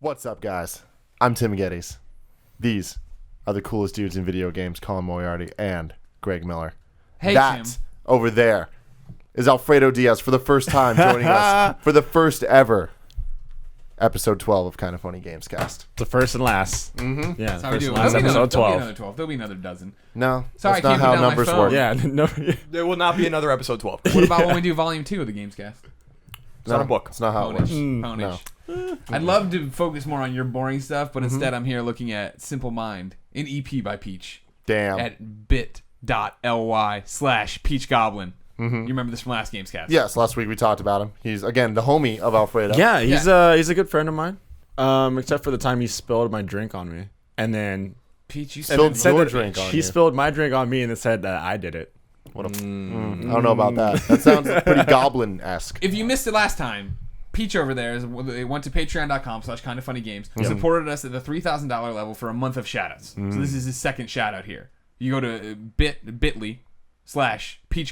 What's up, guys? I'm Tim Gettys. These are the coolest dudes in video games, Colin Moriarty and Greg Miller. Hey, that Tim. over there is Alfredo Diaz for the first time joining us for the first ever episode 12 of Kind of Funny Gamescast. The first and last. Mm-hmm. Yeah, That's how we first do and it. last episode There'll be 12. another 12. There'll be another dozen. No, Sorry, that's not I can't how put down my numbers phone. work. Yeah, no, There will not be another episode 12. What about when we do volume 2 of the Gamescast? It's not a book. It's not how it works. Ponish. I'd love to focus more on your boring stuff, but instead I'm here looking at Simple Mind, an EP by Peach, Damn. at bit.ly/Peach Goblin. You remember this from last Gamescast? Yes, last week we talked about him. He's, again, the homie of Alfredo. Yeah, he's a good friend of mine. Except for the time he spilled my drink on me, and then Peach, you Spilled said your that drink on he you. spilled my drink on me, and it said that I did it. What a, I don't know about that. That sounds pretty goblin-esque. If you missed it last time, Peach over there they went to patreon.com/kindoffunnygames and supported us at the $3,000 level for a month of shoutouts. So this is his second shoutout here. You go to bit.ly/Peach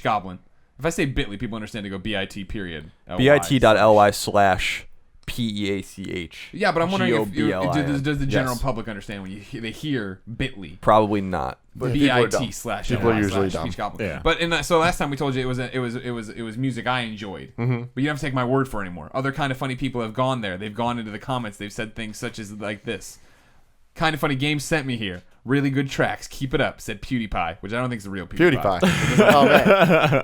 Goblin. If I say bit.ly, people understand to go bit period. bit.ly/PEACH. Yeah, but I'm wondering if GOBLIN. does the general Yes. public understand when they hear bit.ly? Probably not. But people are dumb. bit/ly/Peach People are usually dumb. Goblin. Yeah. But so last time we told you it was music I enjoyed. But you don't have to take my word for it anymore. Other Kind of Funny people have gone there. They've gone into the comments. They've said things such as like this. Kind of Funny Games sent me here. Really good tracks. Keep it up, said PewDiePie, which I don't think is the real PewDiePie. Oh, man.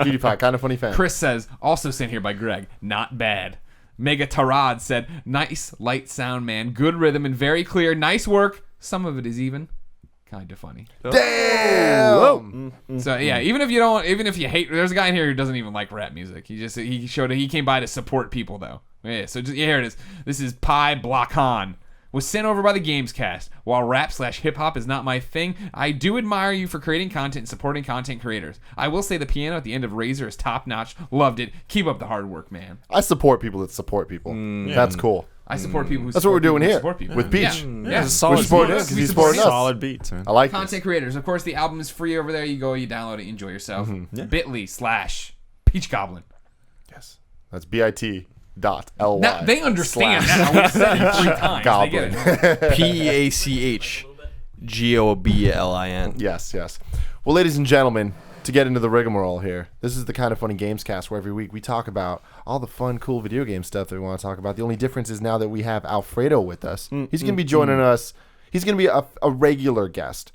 PewDiePie, kind of funny fan. Chris says, also sent here by Greg, not bad. Mega Tarad said, nice, light sound, man. Good rhythm and very clear. Nice work. Some of it is even kind of funny. Damn! So yeah, even if you hate, there's a guy in here who doesn't even like rap music. He came by to support people though. Yeah, so here it is. This is Pi Blockan. Was sent over by the Gamescast. While rap/hip hop is not my thing, I do admire you for creating content and supporting content creators. I will say the piano at the end of Razor is top notch. Loved it. Keep up the hard work, man. I support people that support people. That's cool. I support people who That's what we're doing here support people. with Peach. Yeah. It's a solid We're supporting beat. him because he's supporting us. Solid beats, man. I like Content this. creators. Of course, the album is free over there. You go, you download it, enjoy yourself. Yeah. bit.ly/Peach Goblin. Yes. That's bit.ly. Now, they understand now. We've said it 3 times. Goblin. They get it. PEACHGOBLIN. Yes, yes. Well, ladies and gentlemen, to get into the rigmarole here, this is the Kind of Funny Gamescast where every week we talk about all the fun, cool video game stuff that we want to talk about. The only difference is now that we have Alfredo with us. He's going to be joining us. He's going to be a regular guest.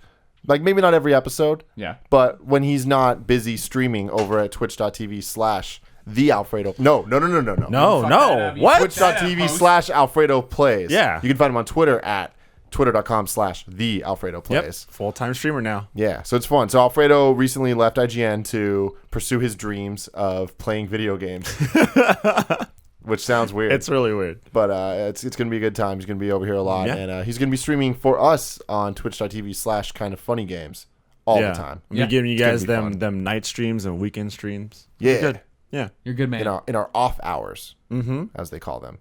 Like, maybe not every episode. Yeah. But when he's not busy streaming over at twitch.tv/the Alfredo. No. No, Fuck that no. up, you What? twitch that up, host. Twitch.tv/Alfredo Plays. Yeah. You can find him on Twitter at twitter.com/the Alfredo Yep. Plays. Full-time streamer now. Yeah, so it's fun. So Alfredo recently left IGN to pursue his dreams of playing video games, which sounds weird. It's really weird. But it's going to be a good time. He's going to be over here a lot. Yeah. And he's going to be streaming for us on twitch.tv/kindoffunnygames all the time. We're giving you It's gonna guys be fun. them night streams and weekend streams. Yeah. Good. Yeah. You're a good man. In our off hours, as they call them.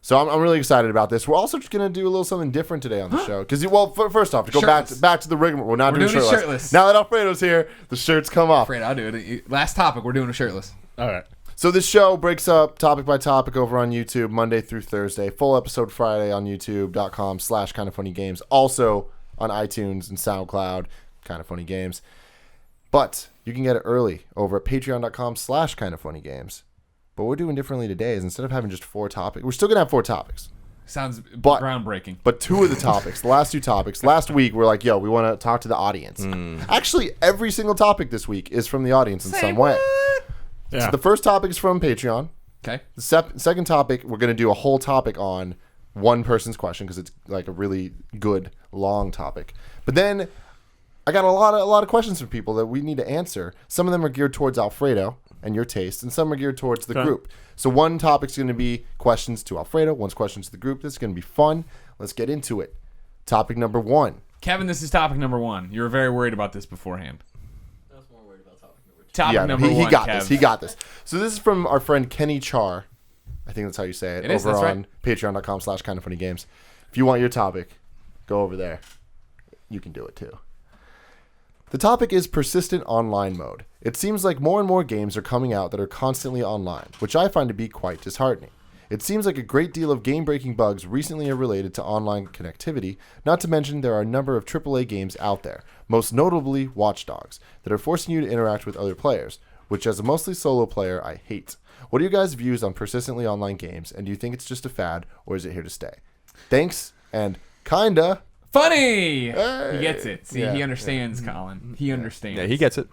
So I'm really excited about this. We're also just going to do a little something different today on the show. Because, first off, to go back Shirtless. to the rigmarole. We're not We're doing doing it shirtless. shirtless. Now that Alfredo's here, the shirts come off. Afraid I'll do it. Last topic, we're doing a shirtless. All right. So this show breaks up topic by topic over on YouTube Monday through Thursday. Full episode Friday on youtube.com/kindoffunnygames. Also on iTunes and SoundCloud, Kind of Funny Games. But you can get it early over at patreon.com/kindoffunnygames. But what we're doing differently today is instead of having just 4 topics, we're still going to have 4 topics. Sounds But- groundbreaking. But 2 of the topics, the last 2 topics, last week we're like, yo, we want to talk to the audience. Actually, every single topic this week is from the audience in some way. Yeah. So the first topic is from Patreon. Okay. The second topic, we're going to do a whole topic on one person's question because it's like a really good, long topic. But then I got a lot of questions from people that we need to answer. Some of them are geared towards Alfredo and your taste, and some are geared towards the group. So one topic's going to be questions to Alfredo, one's questions to the group. This is going to be fun. Let's get into it. Topic number 1. Kevin, this is topic number 1. You were very worried about this beforehand. Topic number 1. He got Kev. this. He got this. So this is from our friend Kenny Char. I think that's how you say it. It is, over that's on patreon.com/kindoffunnygames. If you want your topic, go over there. You can do it too. The topic is persistent online mode. It seems like more and more games are coming out that are constantly online, which I find to be quite disheartening. It seems like a great deal of game-breaking bugs recently are related to online connectivity, not to mention there are a number of AAA games out there, most notably Watch Dogs, that are forcing you to interact with other players, which as a mostly solo player, I hate. What are your guys' views on persistently online games, and do you think it's just a fad, or is it here to stay? Thanks, and kinda... Funny! Hey. He gets it. See, Yeah, he understands, Colin. He understands. Yeah, he gets it.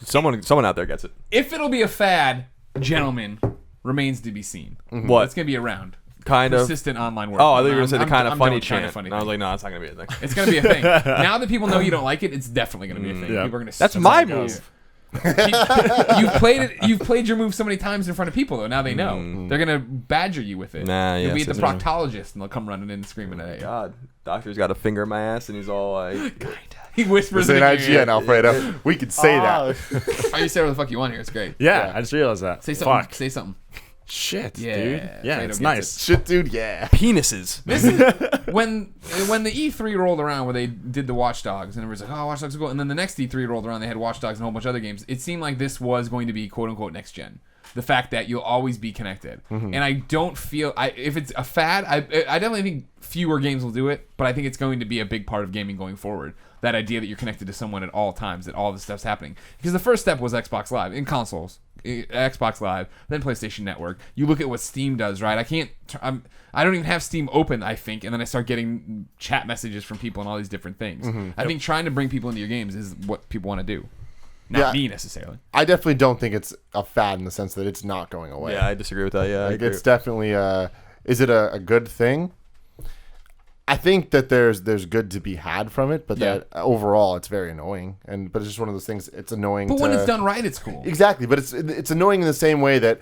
Someone out there gets it. If it'll be a fad, gentlemen, remains to be seen. What? It's going to be around. Kind of. Persistent online work. Oh, I thought you were going to say the I'm kind of done funny with kind of chant. funny And I was thing. like, no, it's not going to be a thing. It's going to be a thing. Now that people know you don't like it, it's definitely going to be a thing. Yeah. People are going to. That's my move. You've played it. You've played your move so many times in front of people, though. Now they know. They're gonna badger you with it. Nah, You'll be yes, at the that's proctologist, and they'll come running in and screaming at you. God, doctor's got a finger in my ass, and he's all like, He whispers Say in an your ear. IGN, Alfredo. We could say that. Oh, you say whatever the fuck you want here. It's great. Yeah, I just realized that. Say something. Fuck. Say something. Shit, Yeah, dude. Yeah, Fredo it's gets nice. Shit, dude, yeah. penises. This is when the E3 rolled around where they did the Watch Dogs, and everyone's like, "Oh, Watch Dogs are cool." And then the next E3 rolled around, they had Watch Dogs and a whole bunch of other games. It seemed like this was going to be quote unquote next gen. The fact that you'll always be connected, and I don't feel if it's a fad. I definitely think fewer games will do it, but I think it's going to be a big part of gaming going forward. That idea that you're connected to someone at all times, that all this stuff's happening. Because the first step was Xbox Live in consoles, Xbox Live, then PlayStation Network. You look at what Steam does, right? I don't even have Steam open, I think, and then I start getting chat messages from people and all these different things. I think trying to bring people into your games is what people want to do. Not me necessarily. I definitely don't think it's a fad in the sense that it's not going away. Yeah, I disagree with that. Yeah, I Like, agree. it's definitely is it a good thing? I think that there's good to be had from it, but that overall it's very annoying. But it's just one of those things. It's annoying. But when it's done right, it's cool. Exactly, but it's annoying in the same way that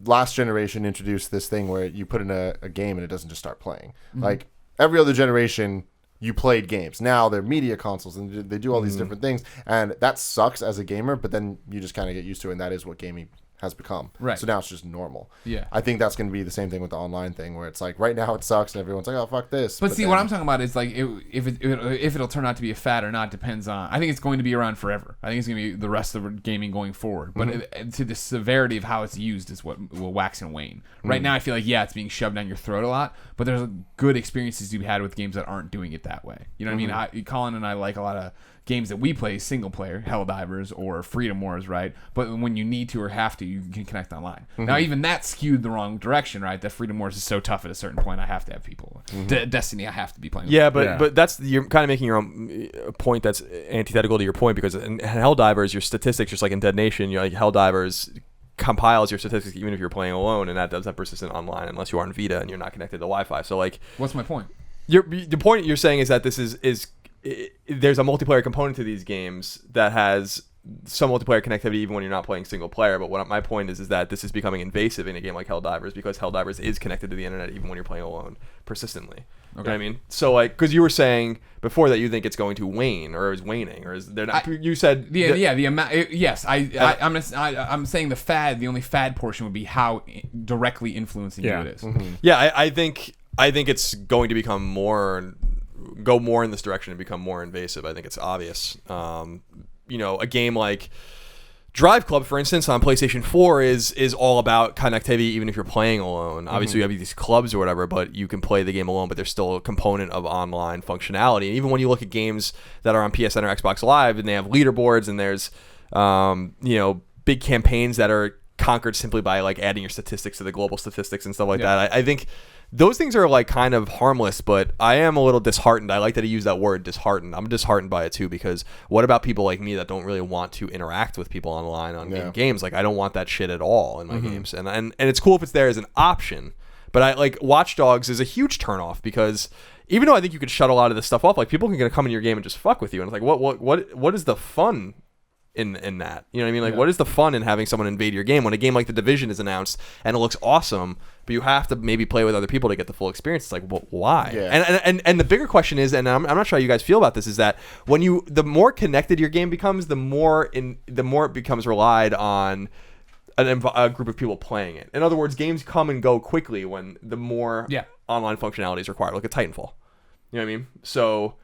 last generation introduced this thing where you put in a game and it doesn't just start playing. Like every other generation, you played games. Now they're media consoles and they do all these different things, and that sucks as a gamer. But then you just kind of get used to it, and that is what gaming has become. Right. So now it's just normal. Yeah. I think that's going to be the same thing with the online thing, where it's like right now it sucks and everyone's like, oh fuck this. But see, then, what I'm talking about is like if it'll turn out to be a fad or not depends on. I think it's going to be around forever. I think it's going to be the rest of gaming going forward. But to the severity of how it's used is what will wax and wane. Right now, I feel like it's being shoved down your throat a lot. But there's good experiences to be had with games that aren't doing it that way. You know what I mean? Colin and I like a lot of games that we play single player, Helldivers or Freedom Wars, right? But when you need to or have to, you can connect online. Now, even that skewed the wrong direction, right? That Freedom Wars is so tough at a certain point, I have to have people. Destiny, I have to be playing. Yeah, but that's you're kind of making your own point that's antithetical to your point, because in Helldivers, your statistics, just like in Dead Nation, you're like Helldivers compiles your statistics even if you're playing alone, and that does have persistent online unless you are on Vita and you're not connected to Wi-Fi. So like, What's my point? the point you're saying is that this is there's a multiplayer component to these games that has some multiplayer connectivity even when you're not playing single player. But what my point is that this is becoming invasive in a game like Helldivers, because Helldivers is connected to the internet even when you're playing alone persistently. You know what I mean? So like, because you were saying before that you think it's going to wane or is waning or is there not? You said the amount. Yes, I'm saying the fad. The only fad portion would be how directly influencing you it is. Yeah, I think it's going to become go more in this direction and become more invasive. I think it's obvious. A game like Drive Club, for instance, on PlayStation 4 is all about connectivity even if you're playing alone. Obviously, you have these clubs or whatever, but you can play the game alone, but there's still a component of online functionality. And even when you look at games that are on PSN or Xbox Live, and they have leaderboards, and there's big campaigns that are conquered simply by like adding your statistics to the global statistics and stuff like that. I think those things are like kind of harmless, but I am a little disheartened. I like that he used that word, disheartened. I'm disheartened by it too, because what about people like me that don't really want to interact with people online in games? Like, I don't want that shit at all in my games. And it's cool if it's there as an option, but I like Watch Dogs is a huge turnoff, because even though I think you could shut a lot of this stuff off, like people can come in your game and just fuck with you, and it's like what is the fun in that? You know what I mean? Like, what is the fun in having someone invade your game when a game like The Division is announced and it looks awesome, but you have to maybe play with other people to get the full experience? It's like, well, why? Yeah. And the bigger question is, and I'm not sure how you guys feel about this, is that the more connected your game becomes, the more it becomes relied on a group of people playing it. In other words, games come and go quickly when the more online functionality is required. Look at Titanfall. You know what I mean? So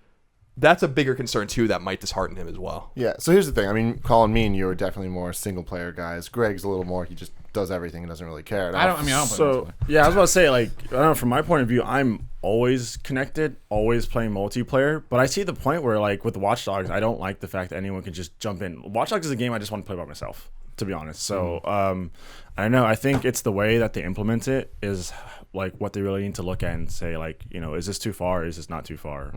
that's a bigger concern too that might dishearten him as well. Yeah. So here's the thing. I mean, Colin, me and you are definitely more single player guys. Greg's a little more. He just does everything and doesn't really care. I don't play So yeah, I was about to say, like, I don't know, from my point of view, I'm always connected, always playing multiplayer. But I see the point where, like, with Watch Dogs, I don't like the fact that anyone can just jump in. Watch Dogs is a game I just want to play by myself, to be honest. So I don't know. I think it's the way that they implement it is like what they really need to look at and say, like, you know, is this too far? Is this not too far?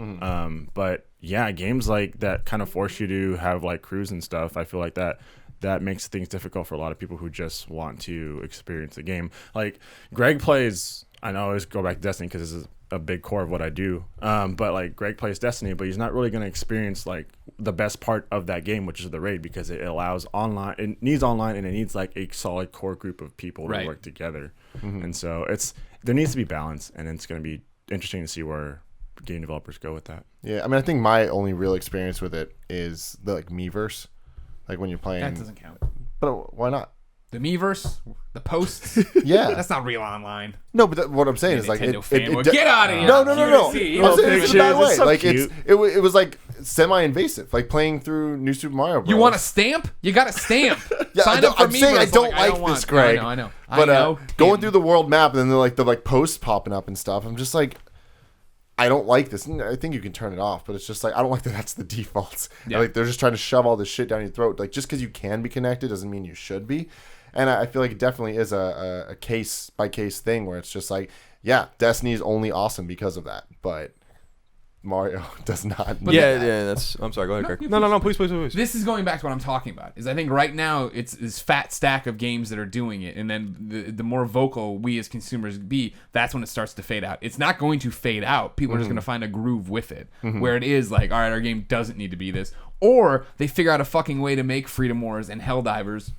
But yeah, games like that kind of force you to have like crews and stuff. I feel like that makes things difficult for a lot of people who just want to experience the game. Like Greg plays, I know I always go back to Destiny because this is a big core of what I do. But like Greg plays Destiny, but he's not really going to experience like the best part of that game, which is the raid, because it allows online. It needs online, and it needs like a solid core group of people to work together. And so there needs to be balance, and it's going to be interesting to see where game developers go with that. Yeah, I mean, I think my only real experience with it is the like Miiverse, like when you're playing. That doesn't count. But why not? The Miiverse, the posts. Yeah, That's not real online. no, but what I'm saying is like Nintendo fanboy. Get out of here. No. QVC. I'm saying it's in a bad It's way. so Like cute. it was like semi-invasive, like playing through New Super Mario Bros. You want a stamp? You got a stamp. Yeah, Sign up for I'm saying I Miiverse. don't Like, like this, Greg. I know. But I know. going through the world map and then the posts popping up and stuff, I'm just like, I don't like this. And I think you can turn it off, but it's just like I don't like that. That's the default. Yeah. Like they're just trying to shove all this shit down your throat. Like just because you can be connected doesn't mean you should be. And I feel like it definitely is a case by case thing where it's just like, yeah, Destiny is only awesome because of that, but Mario does not. That's. I'm sorry. Go ahead, Greg. No. Please. This is going back to what I'm talking about. Is I think right now it's this fat stack of games that are doing it, and then the more vocal we as consumers be, that's when it starts to fade out. It's not going to fade out. People are just going to find a groove with it, where it is like, all right, our game doesn't need to be this, or they figure out a fucking way to make Freedom Wars and Helldivers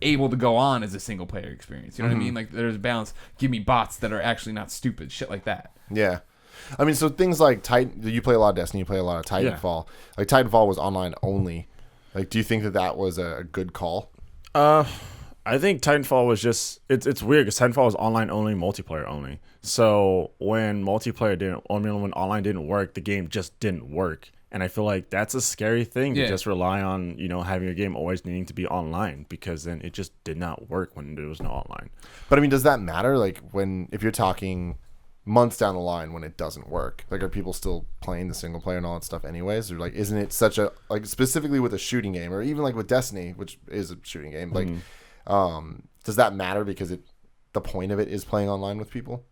able to go on as a single player experience. You know what I mean? Like there's a balance. Give me bots that are actually not stupid. Shit like that. Yeah. I mean, so things like you play a lot of Destiny, you play a lot of Titanfall. Like Titanfall was online only. Like, do you think that was a good call? I think Titanfall was just it's weird because Titanfall was online only, multiplayer only. So when when online didn't work, the game just didn't work. And I feel like that's a scary thing to just rely on, you know, having a game always needing to be online, because then it just did not work when there was no online. But I mean, does that matter? Like if you're talking months down the line when it doesn't work, like are people still playing the single player and all that stuff anyways? Or like, isn't it such a, like specifically with a shooting game or even like with Destiny, which is a shooting game, like, does that matter because the point of it is playing online with people?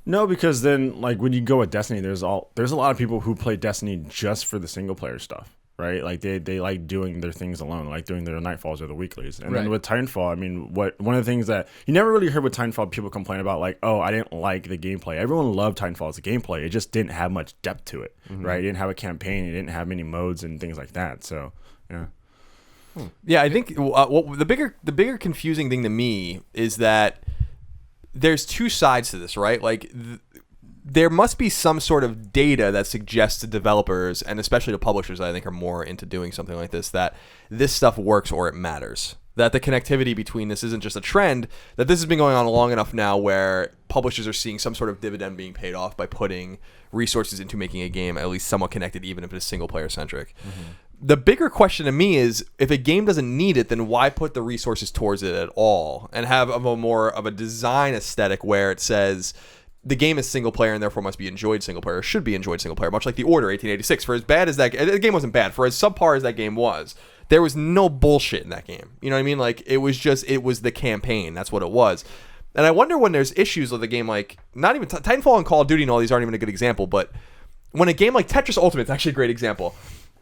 No, because then like when you go with Destiny, there's a lot of people who play Destiny just for the single player stuff, right? Like they like doing their things alone, like doing their nightfalls or the weeklies. And then with Titanfall, I mean, one of the things that you never really heard with Titanfall, people complain about, like, oh, I didn't like the gameplay. Everyone loved Titanfall as a gameplay. It just didn't have much depth to it, right? It didn't have a campaign. It didn't have many modes and things like that. So, yeah. Yeah, I think the bigger confusing thing to me is that there's two sides to this, right? Like there must be some sort of data that suggests to developers and especially to publishers that I think are more into doing something like this, that this stuff works or it matters. That the connectivity between this isn't just a trend, that this has been going on long enough now where publishers are seeing some sort of dividend being paid off by putting resources into making a game at least somewhat connected, even if it is single player centric. The bigger question to me is, if a game doesn't need it, then why put the resources towards it at all and have more of a design aesthetic where it says the game is single player and therefore must be enjoyed single player, or should be enjoyed single player, much like The Order 1886. For as bad as the game wasn't bad, for as subpar as that game was, there was no bullshit in that game. You know what I mean? Like it was the campaign. That's what it was. And I wonder when there's issues with a game like, not even Titanfall and Call of Duty and all these aren't even a good example, but when a game like Tetris Ultimate is actually a great example.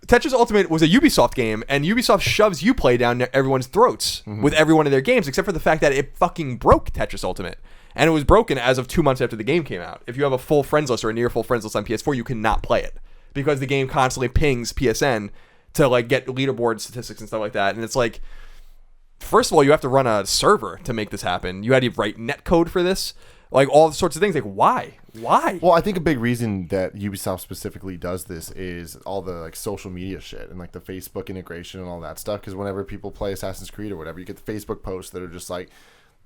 Tetris Ultimate was a Ubisoft game, and Ubisoft shoves Uplay down everyone's throats with every one of their games, except for the fact that it fucking broke Tetris Ultimate. And it was broken as of 2 months after the game came out. If you have a full friends list or a near full friends list on PS4, you cannot play it because the game constantly pings PSN to like get leaderboard statistics and stuff like that. And it's like, first of all, you have to run a server to make this happen. You had to write netcode for this, like all sorts of things. Like why? Well, I think a big reason that Ubisoft specifically does this is all the like social media shit and like the Facebook integration and all that stuff. Because whenever people play Assassin's Creed or whatever, you get the Facebook posts that are just like,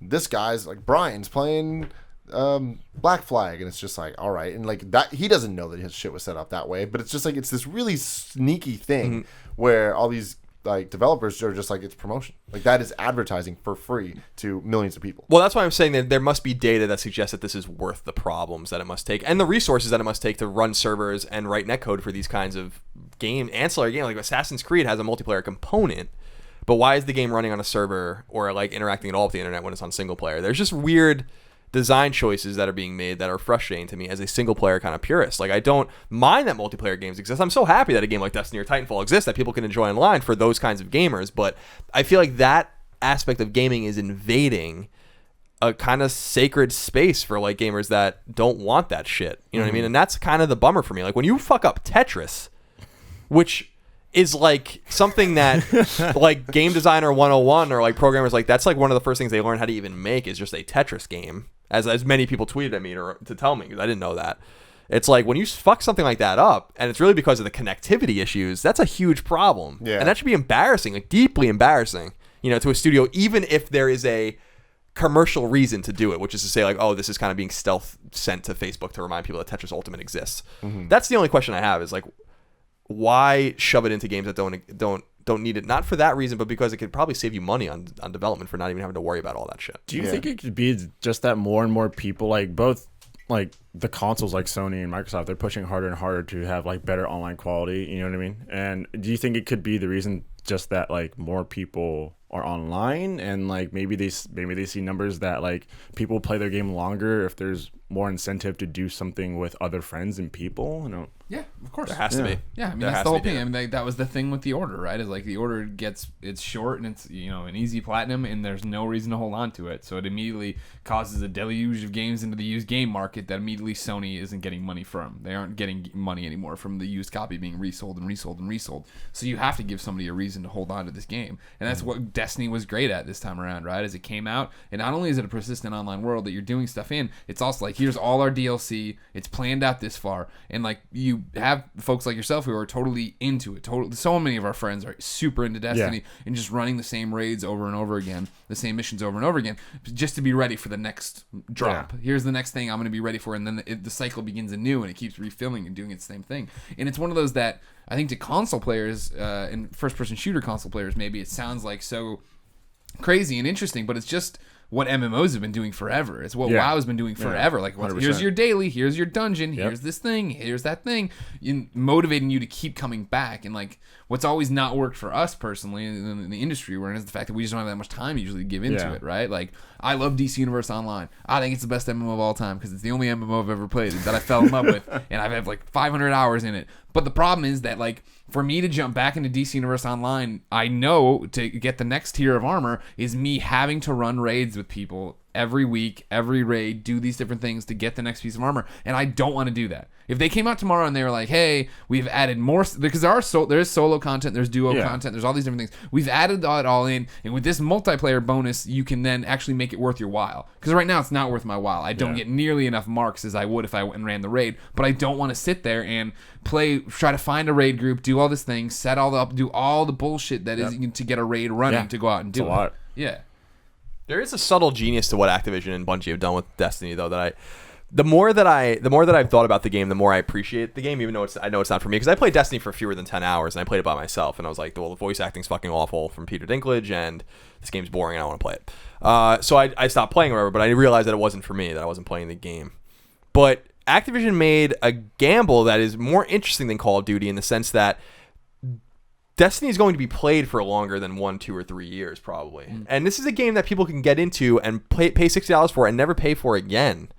this guy's like Brian's playing Black Flag, and it's just like, all right, and like that, he doesn't know that his shit was set up that way, but it's just like it's this really sneaky thing where all these like developers are just like, it's promotion, like that is advertising for free to millions of people. Well, that's why I'm saying that there must be data that suggests that this is worth the problems that it must take and the resources that it must take to run servers and write netcode for these kinds of ancillary game. Like Assassin's Creed has a multiplayer component, but why is the game running on a server or like interacting at all with the internet when it's on single player? There's just weird design choices that are being made that are frustrating to me as a single player kind of purist. Like, I don't mind that multiplayer games exist. I'm so happy that a game like Destiny or Titanfall exists that people can enjoy online for those kinds of gamers, but I feel like that aspect of gaming is invading a kind of sacred space for like gamers that don't want that shit. You know what I mean? And that's kind of the bummer for me. Like when you fuck up Tetris, which is like something that like game designer 101 or like programmers, like that's like one of the first things they learn how to even make is just a Tetris game, as many people tweeted at me to tell me, because I didn't know that. It's like when you fuck something like that up and it's really because of the connectivity issues, that's a huge problem. Yeah. And that should be embarrassing, like deeply embarrassing, you know, to a studio, even if there is a commercial reason to do it, which is to say like, oh, this is kind of being stealth sent to Facebook to remind people that Tetris Ultimate exists. That's the only question I have, is like, why shove it into games that don't need it? Not for that reason, but because it could probably save you money on development for not even having to worry about all that shit. Do you think it could be just that more and more people, like both like the consoles like Sony and Microsoft, they're pushing harder and harder to have like better online quality, you know what I mean? And do you think it could be the reason just that like more people are online and like maybe they see numbers that like people play their game longer if there's more incentive to do something with other friends and people, you know? Yeah, of course. There has to be. Yeah, I mean, There that's has the whole to be thing. data. I mean, that was the thing with the Order, right? Is like the Order it's short and it's, you know, an easy platinum, and there's no reason to hold on to it. So it immediately causes a deluge of games into the used game market that immediately Sony isn't getting money from. They aren't getting money anymore from the used copy being resold and resold and resold. So you have to give somebody a reason to hold on to this game. And that's what Destiny was great at this time around, right? As it came out, and not only is it a persistent online world that you're doing stuff in, it's also like, here's all our DLC. It's planned out this far. And like, you have folks like yourself who are totally into it. So many of our friends are super into Destiny and just running the same raids over and over again, the same missions over and over again, just to be ready for the next drop. Here's the next thing I'm going to be ready for, and then the cycle begins anew, and it keeps refilling and doing its same thing. And it's one of those that I think to console players and first-person shooter console players, maybe it sounds like so crazy and interesting, but it's just what MMOs have been doing forever. It's what WoW has been doing forever. Like, here's your daily, here's your dungeon, here's this thing, here's that thing, motivating you to keep coming back. And like, what's always not worked for us personally in the industry we're in is the fact that we just don't have that much time usually to give into it, right? Like, I love DC Universe Online. I think it's the best MMO of all time because it's the only MMO I've ever played that I fell in love with, and I've had like 500 hours in it. But the problem is that, like, for me to jump back into DC Universe Online, I know to get the next tier of armor is me having to run raids with people every week, every raid, do these different things to get the next piece of armor, and I don't want to do that. If they came out tomorrow and they were like, hey, we've added more, because there is solo content, there's duo content, there's all these different things. We've added it all in, and with this multiplayer bonus, you can then actually make it worth your while. Because right now, it's not worth my while. I don't get nearly enough marks as I would if I went and ran the raid, but I don't want to sit there and try to find a raid group, do all this thing, set all up, do all the bullshit that is to get a raid running to go out and do a lot. Yeah. There is a subtle genius to what Activision and Bungie have done with Destiny, though, that the more that I've thought about the game, the more I appreciate the game, even though I know it's not for me. Because I played Destiny for fewer than 10 hours, and I played it by myself, and I was like, well, the voice acting's fucking awful from Peter Dinklage, and this game's boring, and I don't want to play it. So I stopped playing or whatever, but I realized that it wasn't for me, that I wasn't playing the game. But Activision made a gamble that is more interesting than Call of Duty in the sense that Destiny is going to be played for longer than 1, 2, or 3 years, probably. And this is a game that people can get into and pay $60 for and never pay for again.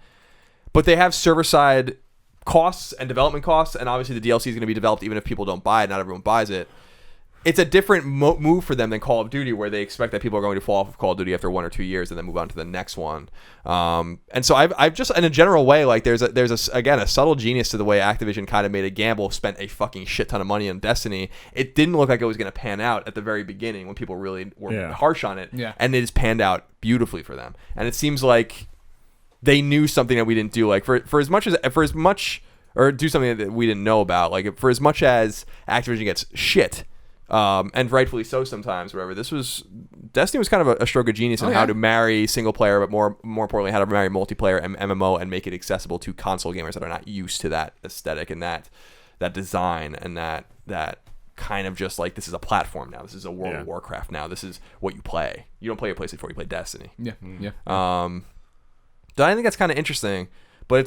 But they have server-side costs and development costs, and obviously the DLC is going to be developed even if people don't buy it. Not everyone buys it. It's a different move for them than Call of Duty, where they expect that people are going to fall off of Call of Duty after 1 or 2 years and then move on to the next one. And so I've just, in a general way, like there's a subtle genius to the way Activision kind of made a gamble, spent a fucking shit ton of money on Destiny. It didn't look like it was going to pan out at the very beginning when people really were harsh on it, and it has panned out beautifully for them. And it seems like they knew something that we didn't do. Like for as much or do something that we didn't know about. Like for as much as Activision gets shit. And rightfully so sometimes, whatever. Destiny was kind of a stroke of genius in Oh, how yeah. to marry single player, but more importantly, how to marry multiplayer and MMO and make it accessible to console gamers that are not used to that aesthetic and that design and that kind of just like, this is a platform now. This is a World of Warcraft now. This is what you play. You don't play your PlayStation 4, you play Destiny. Yeah. Yeah. So I think that's kind of interesting, but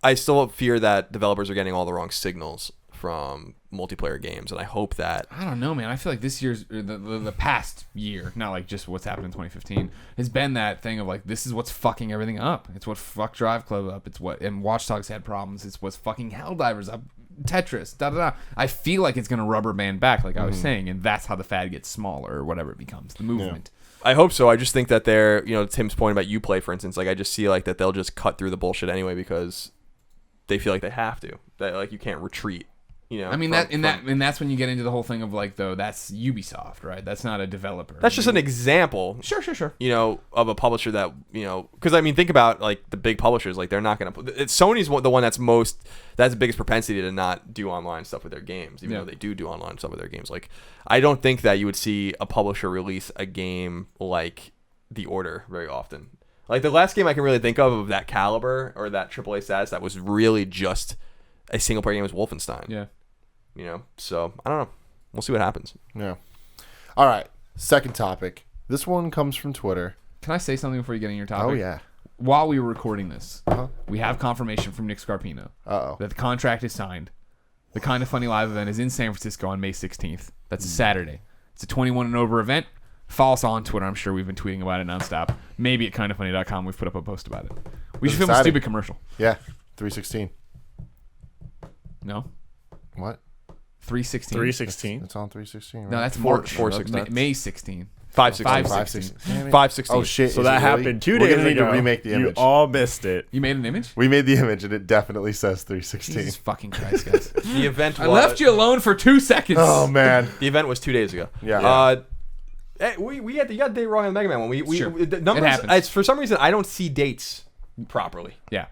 I still fear that developers are getting all the wrong signals from multiplayer games, and I hope that I don't know, man. I feel like this year's the past year, not like just what's happened in 2015, has been that thing of like, this is what's fucking everything up. It's what fucked Drive Club up. It's what, and Watch Dogs had problems. It's what's fucking Helldivers up. Tetris, da da da. I feel like it's gonna rubber band back, like I was saying, and that's how the fad gets smaller or whatever it becomes. The movement. I hope so. I just think that they're, Tim's point about Uplay, for instance, like I just see like that they'll just cut through the bullshit anyway because they feel like they have to. That like you can't retreat. I mean, that's when you get into the whole thing of like, though, that's Ubisoft, right? That's not a developer. That's just an example. Sure. Of a publisher that, because I mean, think about like the big publishers, like they're not going to, Sony's the one that's the biggest propensity to not do online stuff with their games, even though they do online stuff with their games. Like, I don't think that you would see a publisher release a game like The Order very often. Like the last game I can really think of that caliber or that AAA status that was really just a single player game was Wolfenstein. Yeah. So I don't know. We'll see what happens. Yeah. All right. Second topic. This one comes from Twitter. Can I say something before you get in your topic? Oh, yeah. While we were recording this, we have confirmation from Nick Scarpino Uh-oh. that the contract is signed. The Kind of Funny live event is in San Francisco on May 16th. That's a Saturday. It's a 21 and over event. Follow us on Twitter. I'm sure we've been tweeting about it nonstop. Maybe at kindoffunny.com we've put up a post about it. We should film a exciting. stupid commercial. Yeah. 316. No? What? 316. 316. It's on 316, right? No, that's March. 4/16. May 16. 5/16. 5/16. 5/16. Oh, shit. So Is that it really? happened 2 We're days gonna need ago. to remake the image. You all missed it. You made an image? We made the image, and it definitely says 316. Jesus fucking Christ, guys. The event I left you alone for 2 seconds. Oh, man. The event was 2 days ago. Yeah. We got the date wrong on the Mega Man one. Sure. The numbers. It happens. It's for some reason I don't see dates properly. Yeah.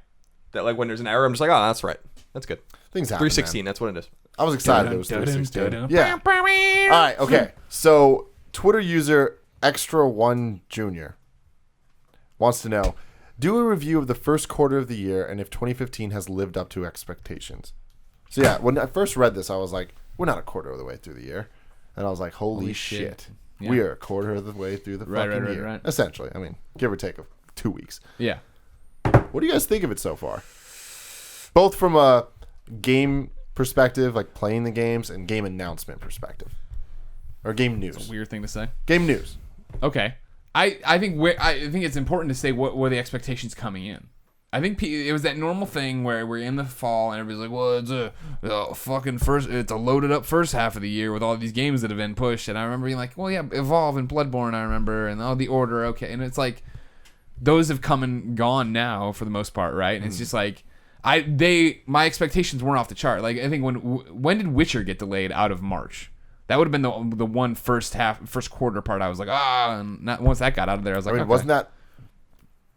That like when there's an error, I'm just like, oh, that's right. That's good. Things happen. 316. That's what it is. I was excited it was 316. Yeah. All right. Okay. So, Twitter user Extra1 Jr. wants to know, do a review of the first quarter of the year and if 2015 has lived up to expectations. So, yeah, when I first read this, I was like, we're not a quarter of the way through the year. And I was like, holy shit. Yeah. We are a quarter of the way through the fucking year. Right. Essentially. I mean, give or take 2 weeks. Yeah. What do you guys think of it so far? Both from a game perspective, like playing the games, and game announcement perspective. Or game news. It's a weird thing to say. Game news. Okay. I think it's important to say what were the expectations coming in. I think it was that normal thing where we're in the fall and everybody's like, well, it's it's a loaded up first half of the year with all these games that have been pushed. And I remember being like, well, yeah, Evolve and Bloodborne, I remember, and The Order, okay. And it's like, those have come and gone now for the most part, right? And it's just like, my expectations weren't off the chart. Like, I think when did Witcher get delayed out of March? That would have been the one first quarter part. I was like, and once that got out of there, I was like, I mean, okay. wasn't that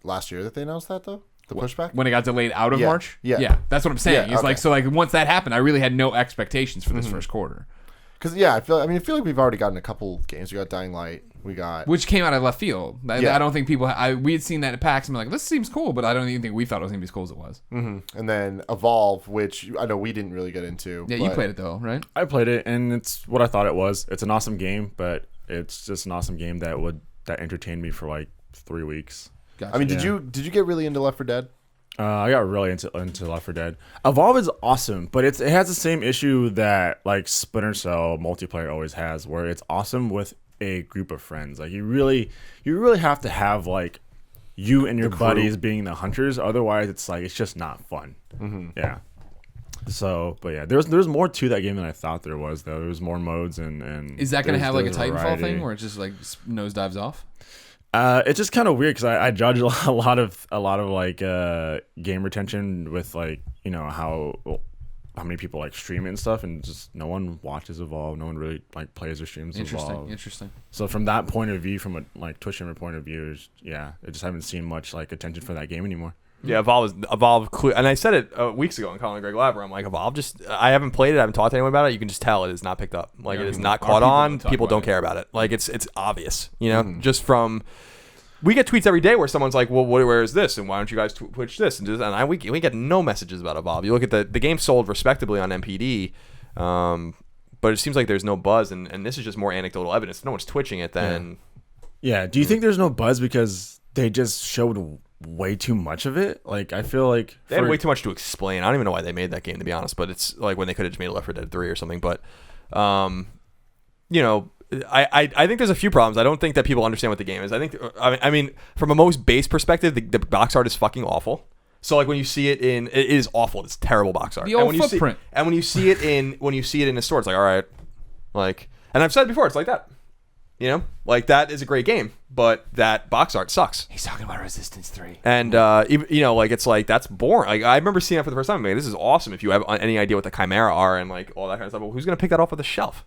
last year that they announced that, though? The pushback? When it got delayed out of March? Yeah. That's what I'm saying. Yeah, It's like, okay. so like once that happened, I really had no expectations for this first quarter. Because, yeah, I feel like we've already gotten a couple games. We got Dying Light. We got... Which came out of left field. Yeah. I don't think people... we had seen that at PAX and been like, this seems cool, but I don't even think we thought it was going to be as cool as it was. Mm-hmm. And then Evolve, which I know we didn't really get into. Yeah, you played it though, right? I played it, and it's what I thought it was. It's an awesome game, but it's just an awesome game that entertained me for like 3 weeks. Gotcha. I mean, did you get really into Left 4 Dead? I got really into Left 4 Dead. Evolve is awesome, but it has the same issue that like Splinter Cell multiplayer always has, where it's awesome with a group of friends. Like you really have to have like you and your buddies being the hunters. Otherwise, it's just not fun. Mm-hmm. Yeah. So, but yeah, there's more to that game than I thought there was. Though there was more modes and is that going to have like a there's Titanfall variety. thing where it just like nosedives off? It's just kind of weird because I judge a lot of like game retention with like how many people like stream it and stuff, and just no one watches Evolve, no one really like plays or streams Evolve. Interesting. So from that point of view, from a like Twitch streamer point of view, I just haven't seen much like attention for that game anymore. Yeah, Evolve, and I said it weeks ago on Colin and Greg Lab, where I'm like, Evolve I haven't played it, I haven't talked to anyone about it. You can just tell it is not picked up. Like it is not caught on. People don't care about it. Like it's obvious, just from. We get tweets every day where someone's like, well, where is this? And why don't you guys Twitch this? And we get no messages about Evolve. You look at the game sold respectably on MPD, but it seems like there's no buzz, and this is just more anecdotal evidence. If no one's twitching it, then... Yeah, do you think there's no buzz because they just showed way too much of it? Like, I feel like... They had way too much to explain. I don't even know why they made that game, to be honest, but it's like when they could have just made Left 4 Dead 3 or something. But, I think there's a few problems. I don't think that people understand what the game is. I mean, from a most base perspective, the box art is fucking awful. So like when you see it it is awful. It's terrible box art. The old footprint. And when you see it in a store, it's like, all right, like, and I've said it before, it's like that. Like that is a great game, but that box art sucks. He's talking about Resistance 3. And like it's like that's boring. Like I remember seeing it for the first time. Like, this is awesome. If you have any idea what the Chimera are and like all that kind of stuff, well, who's gonna pick that off of the shelf?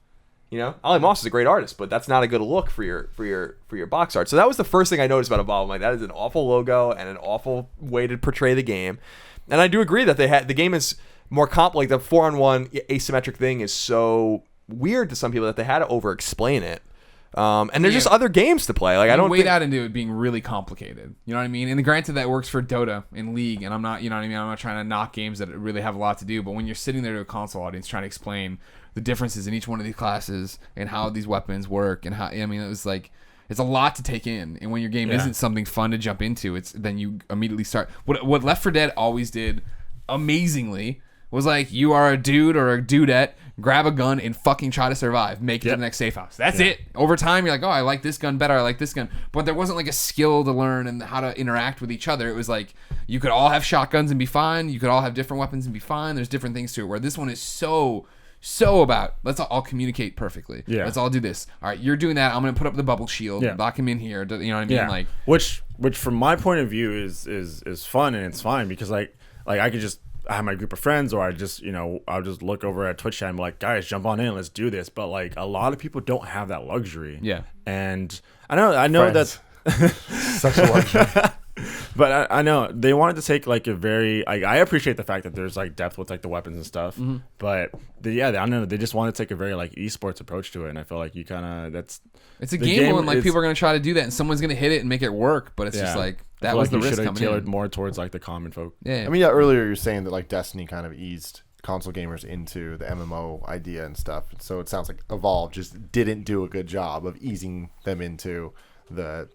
Ollie Moss is a great artist, but that's not a good look for your box art. So that was the first thing I noticed about Evolve. I'm like, that is an awful logo and an awful way to portray the game. And I do agree that the game is more like the 4-on-1 asymmetric thing is so weird to some people that they had to over-explain it. And there's just other games to play. Like I don't wade out into it being really complicated. You know what I mean? And granted, that works for Dota and League. And I'm not, I'm not trying to knock games that really have a lot to do. But when you're sitting there to a console audience trying to explain the differences in each one of these classes and how these weapons work and how, it was like, it's a lot to take in. And when your game isn't something fun to jump into, then you immediately start. What Left 4 Dead always did amazingly was like, you are a dude or a dudette, grab a gun and fucking try to survive. Make it to the next safe house. That's it. Over time, you're like, oh, I like this gun better. I like this gun. But there wasn't like a skill to learn and how to interact with each other. It was like, you could all have shotguns and be fine. You could all have different weapons and be fine. There's different things to it. Where this one is so about, let's all communicate perfectly. Yeah. Let's all do this. All right, you're doing that. I'm going to put up the bubble shield. Yeah. Lock him in here. You know what I mean? Yeah. Like, which from my point of view is fun and it's fine because like I could just I have my group of friends, or I just, I'll just look over at Twitch chat and be like, guys, jump on in, let's do this. But like a lot of people don't have that luxury. Yeah. And I know that's such a luxury. But I know they wanted to take like a very I appreciate the fact that there's like depth with like the weapons and stuff. Mm-hmm. But I don't know, they just want to take a very like esports approach to it, and I feel like you kind of it's a game and like people are gonna try to do that, and someone's gonna hit it and make it work. But it's just like that was the risk coming in. Tailored more towards like the common folk. Yeah. I mean, earlier you were saying that like Destiny kind of eased console gamers into the MMO idea and stuff. So it sounds like Evolve just didn't do a good job of easing them into the.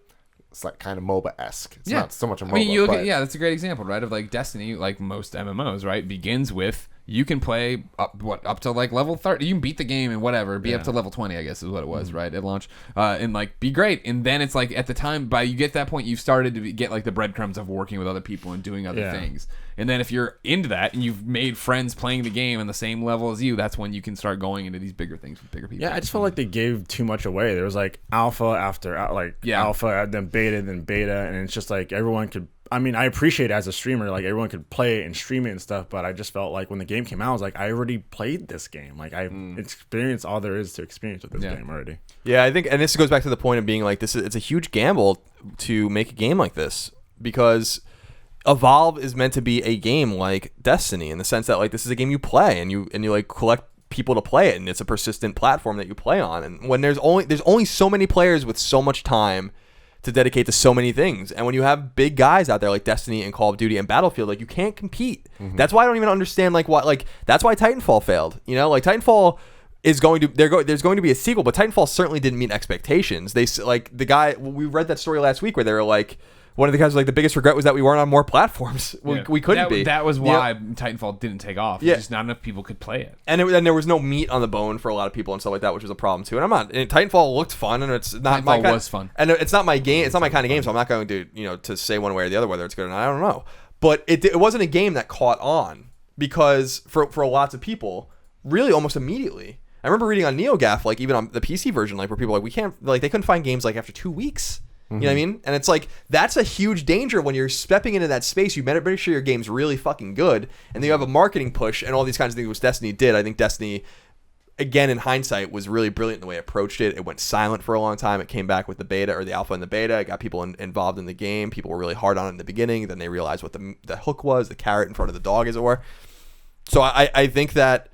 It's like kind of MOBA-esque. It's not so much a MOBA. I mean, you look at, that's a great example, right? Of like Destiny, like most MMOs, right? Begins with you can play up to like level 30. You can beat the game and whatever, be up to level 20, I guess is what it was, right? At launch, and like be great. And then it's like at the time, by you get that point, you've started to get like the breadcrumbs of working with other people and doing other things. And then if you're into that and you've made friends playing the game on the same level as you, that's when you can start going into these bigger things with bigger people. Yeah, I just felt like they gave too much away. There was like alpha after alpha, then beta, and it's just like everyone could. I mean, I appreciate it as a streamer, like everyone could play it and stream it and stuff, but I just felt like when the game came out, I was like, I already played this game. Like I experienced all there is to experience with this game already. Yeah, I think, and this goes back to the point of being like, it's a huge gamble to make a game like this, because Evolve is meant to be a game like Destiny in the sense that like this is a game you play and you like collect people to play it, and it's a persistent platform that you play on. And when there's only so many players with so much time to dedicate to so many things, and when you have big guys out there like Destiny and Call of Duty and Battlefield, like you can't compete. That's why I don't even understand like what, like that's why Titanfall failed. Like Titanfall is going to there's going to be a sequel, but Titanfall certainly didn't meet expectations. They like the guy, we read that story last week where they were like, one of the guys was like, the biggest regret was that we weren't on more platforms. We couldn't be. That was why Titanfall didn't take off. Yeah. Just not enough people could play it. And there was no meat on the bone for a lot of people and stuff like that, which was a problem too. And Titanfall looked fun, and it's not my kind. Was fun. And it's not my game. It's not my kind of game, so I'm not going to to say one way or the other whether it's good or not. I don't know. But it wasn't a game that caught on, because for lots of people, really almost immediately. I remember reading on NeoGAF, like even on the PC version, like where people were like, we can't, like they couldn't find games like after 2 weeks. You know what I mean? And it's like, that's a huge danger when you're stepping into that space. You better make sure your game's really fucking good. And then you have a marketing push and all these kinds of things, which Destiny did. I think Destiny again, in hindsight, was really brilliant in the way it approached it. It went silent for a long time. It came back with the beta or the alpha and the beta. It got people involved in the game. People were really hard on it in the beginning. Then they realized what the hook was, the carrot in front of the dog, as it were. So I think that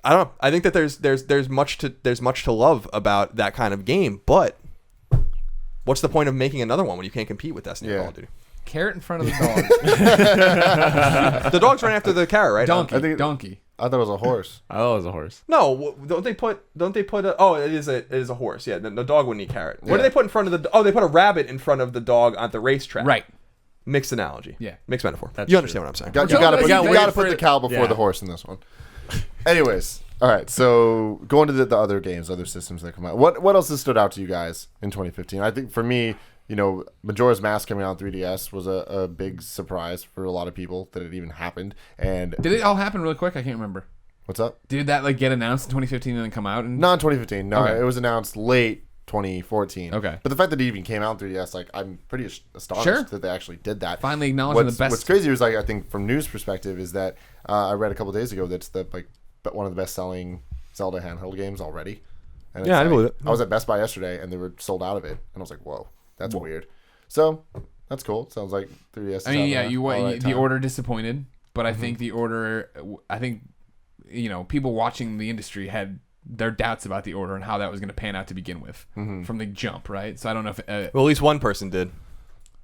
I don't know. I think that there's much to love about that kind of game. But what's the point of making another one when you can't compete with Destiny or Call of Duty? Carrot in front of the dog. The dog's right after the carrot, right? Donkey. I thought it was a horse. Oh, it was a horse. No, don't they put it is a horse. Yeah, the dog wouldn't eat carrot. What do they put in front of they put a rabbit in front of the dog on the racetrack. Right. Mixed analogy. Yeah. Mixed metaphor. That's you understand what I'm saying. You got to put the cow before the horse in this one. Anyways, all right. So going to the other games, other systems that come out. What else has stood out to you guys in 2015? I think for me, Majora's Mask coming out on 3DS was a big surprise for a lot of people that it even happened. And did it all happen really quick? I can't remember. What's up? Did that get announced in 2015 and then come out? Not in 2015. No, Okay. It was announced late 2014. Okay. But the fact that it even came out on 3DS, I'm pretty astonished that they actually did that. Finally acknowledging the best. What's crazy is I think from news perspective is that I read a couple days ago that's one of the best selling Zelda handheld games already. And Yeah, I believe it. I was at Best Buy yesterday and they were sold out of it, and I was like, whoa, that's weird. So that's cool. Sounds like 3DS. Is The order disappointed, but I think the order. I think people watching the industry had their doubts about the order and how that was going to pan out to begin with from the jump, right? So I don't know if Well, at least one person did.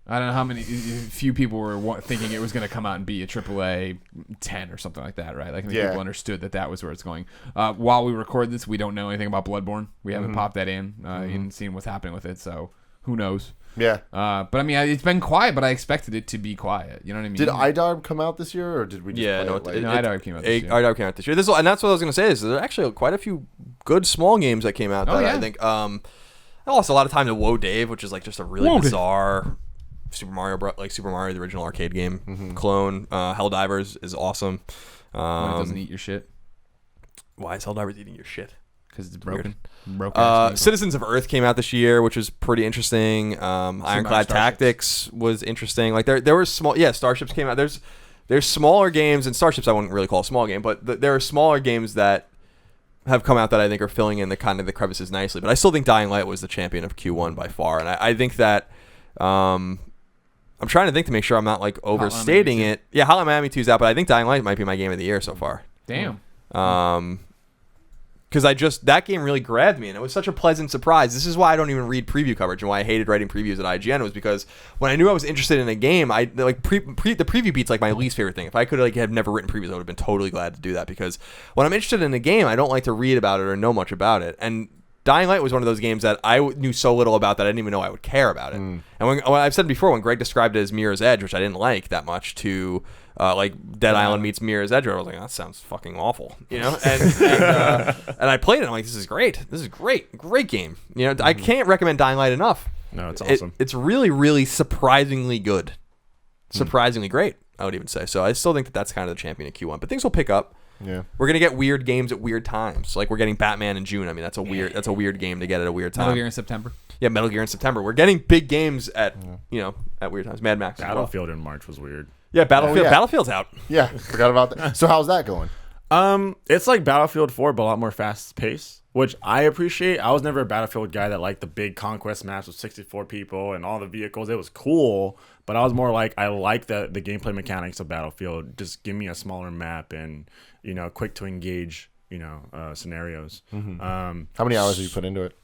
I don't know how many few people were thinking it was going to come out and be a AAA 10 or something like that, right? Like people understood that was where it's going. While we record this, we don't know anything about Bloodborne. We haven't popped that in and seen what's happening with it, so who knows? Yeah. But I mean, it's been quiet, but I expected it to be quiet. You know what I mean? Did IDARB come out this year, or did we just play it? No, IDARB came out this year. IDARB came out this year. And that's what I was going to say is there are actually quite a few good small games that came out that I think I lost a lot of time to Whoa Dave, which is just a really bizarre Super Mario, the original arcade game clone. Helldivers is awesome. When it doesn't eat your shit. Why is Helldivers eating your shit? Because it's broken. Citizens of Earth came out this year, which was pretty interesting. Ironclad Tactics was interesting. There were small, Starships came out. There's smaller games, and Starships I wouldn't really call a small game, but there are smaller games that have come out that I think are filling in the crevices nicely. But I still think Dying Light was the champion of Q1 by far, and I think that I'm trying to think to make sure I'm not overstating it. Yeah, Hotline Miami 2's out, but I think Dying Light might be my game of the year so far. Damn. Because that game really grabbed me, and it was such a pleasant surprise. This is why I don't even read preview coverage, and why I hated writing previews at IGN, was because when I knew I was interested in a game, the preview beat's my least favorite thing. If I could have never written previews, I would have been totally glad to do that, because when I'm interested in a game, I don't like to read about it or know much about it. And Dying Light was one of those games that I knew so little about that I didn't even know I would care about it. And when I've said before, when Greg described it as Mirror's Edge, which I didn't like that much, to Dead Island meets Mirror's Edge, I was like, that sounds fucking awful, And I played it. I'm like, this is great. This is great game. I can't recommend Dying Light enough. No, it's awesome. It's really, really surprisingly good, surprisingly great, I would even say. So I still think that's kind of the champion of Q1. But things will pick up. Yeah, we're gonna get weird games at weird times. We're getting Batman in June. I mean, that's a weird game to get at a weird time. Metal Gear in September. Yeah, Metal Gear in September. We're getting big games at at weird times. Mad Max. Battlefield in March was weird. Yeah, Battlefield's out. Yeah, forgot about that. So how's that going? It's like Battlefield 4, but a lot more fast paced, which I appreciate. I was never a Battlefield guy that liked the big conquest maps with 64 people and all the vehicles. It was cool, but I was more like, I like the gameplay mechanics of Battlefield. Just give me a smaller map and quick to engage scenarios. How many hours have you put into it?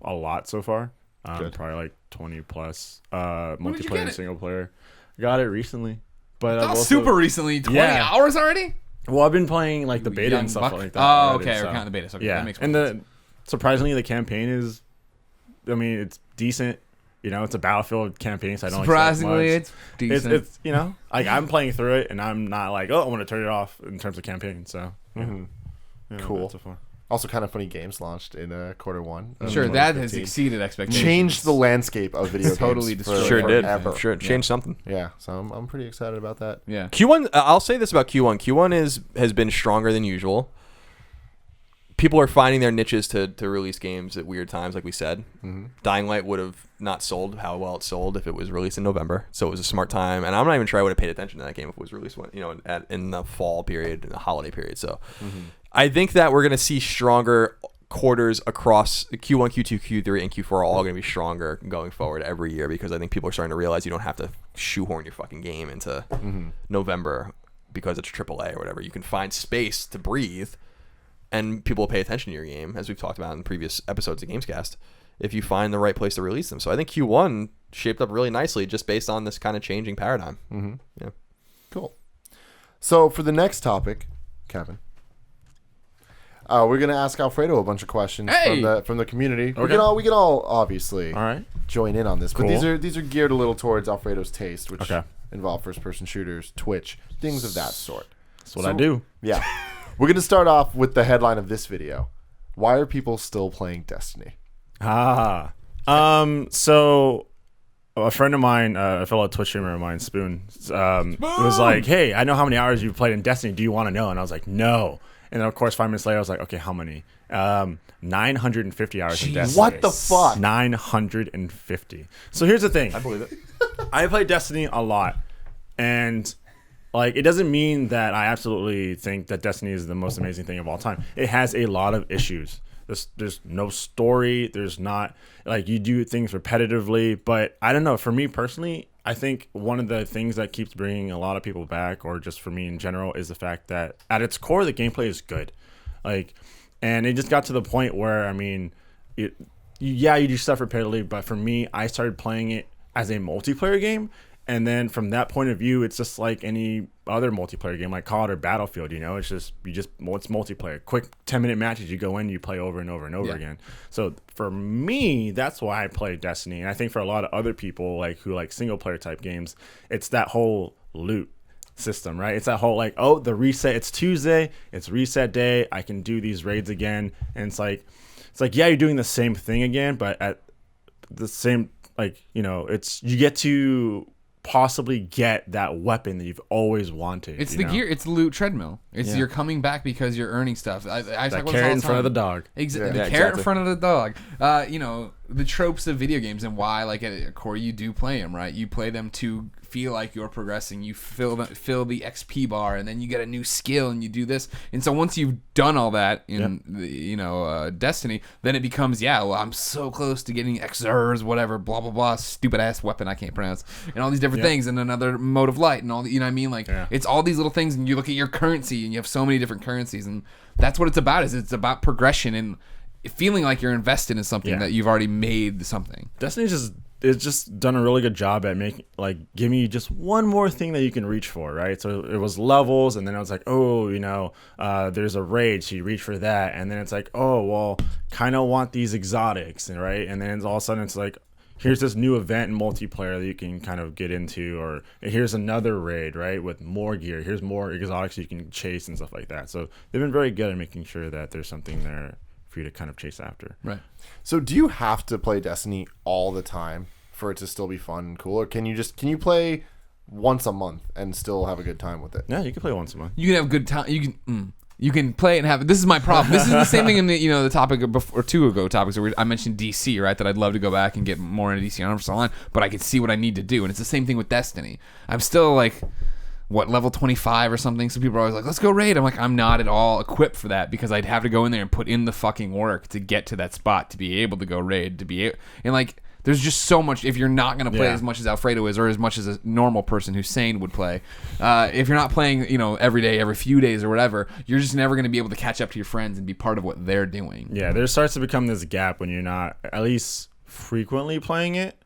A lot so far. Probably 20 plus. Multiplayer and single player. Got it recently, but super recently. 20 hours already. Well, I've been playing the beta and stuff like that. Oh, okay. We're counting the beta. So okay, that makes sense. Surprisingly, the campaign is, it's decent. It's a Battlefield campaign, so I don't surprisingly expect much. It's decent. It's I'm playing through it, and I'm not I want to turn it off in terms of campaign. So cool. So far. Also, kind of funny games launched in quarter one. Sure, that has exceeded expectations. Changed the landscape of video games. Totally destroyed. Sure did. Forever. Sure, it changed something. Yeah, so I'm pretty excited about that. Yeah. Q1. I'll say this about Q1. Q1 has been stronger than usual. People are finding their niches to release games at weird times, like we said. Dying Light would have not sold how well it sold if it was released in November, so it was a smart time. And I'm not even sure I would have paid attention to that game if it was released in the fall period, in the holiday period. So I think that we're gonna see stronger quarters across Q1, Q2, Q3, and Q4 are all going to be stronger going forward every year, because I think people are starting to realize you don't have to shoehorn your fucking game into November because it's AAA or whatever. You can find space to breathe, and people will pay attention to your game, as we've talked about in previous episodes of Gamescast, if you find the right place to release them. So I think Q1 shaped up really nicely just based on this kind of changing paradigm. Yeah. Cool. So for the next topic, Kevin, we're gonna ask Alfredo a bunch of questions from the community. Okay. We can all obviously All right. join in on this, Cool. but these are geared a little towards Alfredo's taste, which Okay. involve first-person shooters, Twitch, things of that sort. That's what I do. Yeah, we're gonna start off with the headline of this video: why are people still playing Destiny? So a friend of mine, a fellow Twitch streamer of mine, Spoon, was like, "Hey, I know how many hours you've played in Destiny. Do you want to know?" And I was like, "No." And then, of course, 5 minutes later, I was like, "Okay, how many?" 950 hours in Destiny. What the fuck? 950. So here's the thing. I believe it. I play Destiny a lot, and like, it doesn't mean that I absolutely think that Destiny is the most amazing thing of all time. It has a lot of issues. There's no story. There's not, like, you do things repetitively. But I don't know. For me personally, I think one of the things that keeps bringing a lot of people back, or just for me in general, is the fact that at its core, the gameplay is good. Like, and it just got to the point where, I mean, you do stuff repetitively. But for me, I started playing it as a multiplayer game. And then from that point of view, it's just like any other multiplayer game, like COD or Battlefield. You know, it's multiplayer. Quick 10-minute matches. You go in, you play over and over and over again. So for me, that's why I play Destiny. And I think for a lot of other people, who like single player type games, it's that whole loot system, right? It's that whole the reset. It's Tuesday. It's reset day. I can do these raids again. And it's like yeah, you're doing the same thing again, but at the same you get to possibly get that weapon that you've always wanted. It's the gear. It's the loot treadmill. It's you're coming back because you're earning stuff. I talk about carrot in front of the dog. Exactly. Yeah. The carrot in front of the dog. The tropes of video games and why, at a core, you do play them, right? You play them to feel like you're progressing. You fill the XP bar, and then you get a new skill, and you do this. And so once you've done all that in Destiny, then it becomes I'm so close to getting XRs, whatever, blah blah blah, stupid ass weapon I can't pronounce, and all these different things, and another mode of light, and all the, you know what I mean? It's all these little things, and you look at your currency, and you have so many different currencies, and that's what it's about. It's about progression and feeling like you're invested in something that you've already made something. Destiny's just done a really good job at making giving you just one more thing that you can reach for, right? So it was levels, and then I was like, there's a raid, so you reach for that, and then it's like, oh well, kind of want these exotics, right? And then all of a sudden it's like, here's this new event in multiplayer that you can kind of get into, or here's another raid, right, with more gear. Here's more exotics you can chase and stuff like that. So they've been very good at making sure that there's something there for you to kind of chase after. Right. So do you have to play Destiny all the time for it to still be fun and cool, or can you play once a month and still have a good time with it? Yeah, you can play once a month. You can have a good time. You can play it and have. This is my problem. This is the same thing in the topic of before, or two ago topics where I mentioned DC, right? That I'd love to go back and get more into DC Arms Online, but I can see what I need to do, and it's the same thing with Destiny. I'm still level 25 or something. So people are always like, let's go raid. I'm like, I'm not at all equipped for that, because I'd have to go in there and put in the fucking work to get to that spot to be able to go raid, there's just so much. If you're not going to play as much as Alfredo is, or as much as a normal person who's sane would play, if you're not playing, every day, every few days or whatever, you're just never going to be able to catch up to your friends and be part of what they're doing. Yeah, there starts to become this gap when you're not at least frequently playing it,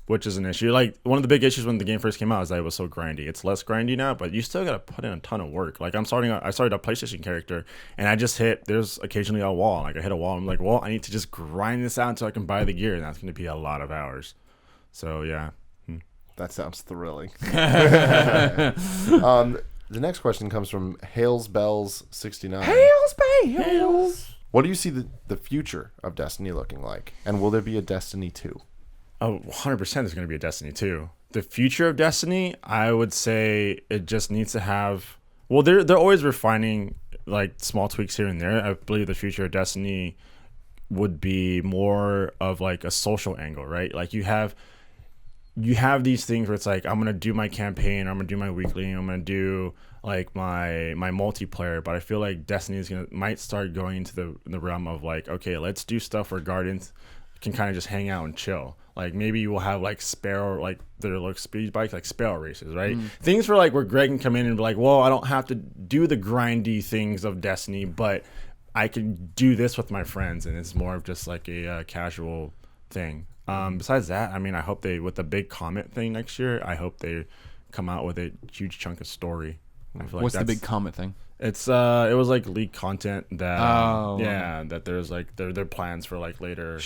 which is an issue. One of the big issues when the game first came out is that it was so grindy. It's less grindy now, but you still got to put in a ton of work. I started a PlayStation character, and I just there's occasionally a wall. I hit a wall, I'm like, well, I need to just grind this out until I can buy the gear, and that's going to be a lot of hours. So, yeah. That sounds thrilling. The next question comes from Halesbells69. Hails. What do you see the future of Destiny looking like? And will there be a Destiny 2? Oh, 100% there's going to be a Destiny 2. The future of Destiny, I would say it just needs to have... Well, they're always refining small tweaks here and there. I believe the future of Destiny would be more of a social angle, right? You have... you have these things where it's like, I'm gonna do my campaign, I'm gonna do my weekly, I'm gonna do like my multiplayer, but I feel like Destiny might start going into the realm of like, okay, let's do stuff where Guardians can kind of just hang out and chill. Like maybe you will have like Sparrow, like their like speed bikes, like Sparrow races, right? Things for like where Greg can come in and be like, well, I don't have to do the grindy things of Destiny, but I can do this with my friends, and it's more of just like a casual thing. Besides that, I mean, I hope with the big Comet thing next year, I hope they come out with a huge chunk of story. I feel like What's the big Comet thing? It was like leaked content that that there's like their plans for like later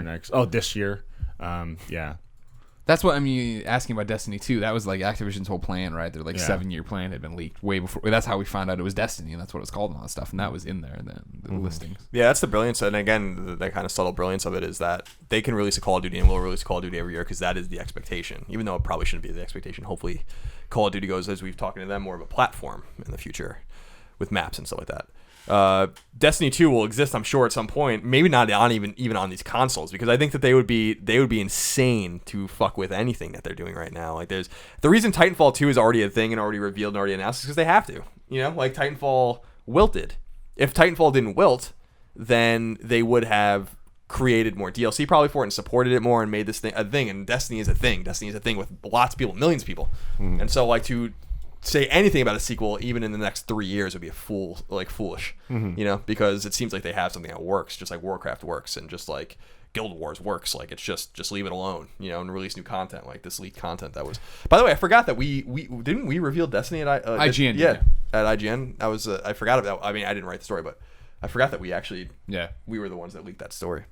next this year. That's what I mean. Asking about Destiny 2, that was like Activision's whole plan, right? Their like 7-year plan had been leaked way before. That's how we found out it was Destiny, and that's what it was called and all that stuff. And that was in there, the listings. Yeah, that's the brilliance. And again, the kind of subtle brilliance of it is that they can release a Call of Duty and will release Call of Duty every year because that is the expectation. Even though it probably shouldn't be the expectation. Hopefully, Call of Duty goes, as we've talked to them, more of a platform in the future with maps and stuff like that. Destiny 2 will exist, I'm sure, at some point. Maybe not on even on these consoles, because I think that they would be insane to fuck with anything that they're doing right now. Like, there's the reason Titanfall 2 is already a thing and already revealed and already announced is because they have to. You know, like Titanfall wilted. If Titanfall didn't wilt, then they would have created more DLC probably for it and supported it more and made this thing a thing. And Destiny is a thing. Destiny is a thing with lots of people, millions of people. And so, like, to say anything about a sequel even in the next 3 years would be foolish, you know, because it seems like they have something that works, just like Warcraft works and just like Guild Wars works. Like, it's just leave it alone, you know, and release new content like this leaked content that was. By the way, I forgot that we didn't we reveal Destiny at IGN. At IGN. I was I forgot about. I mean, I didn't write the story, but I forgot that we actually we were the ones that leaked that story.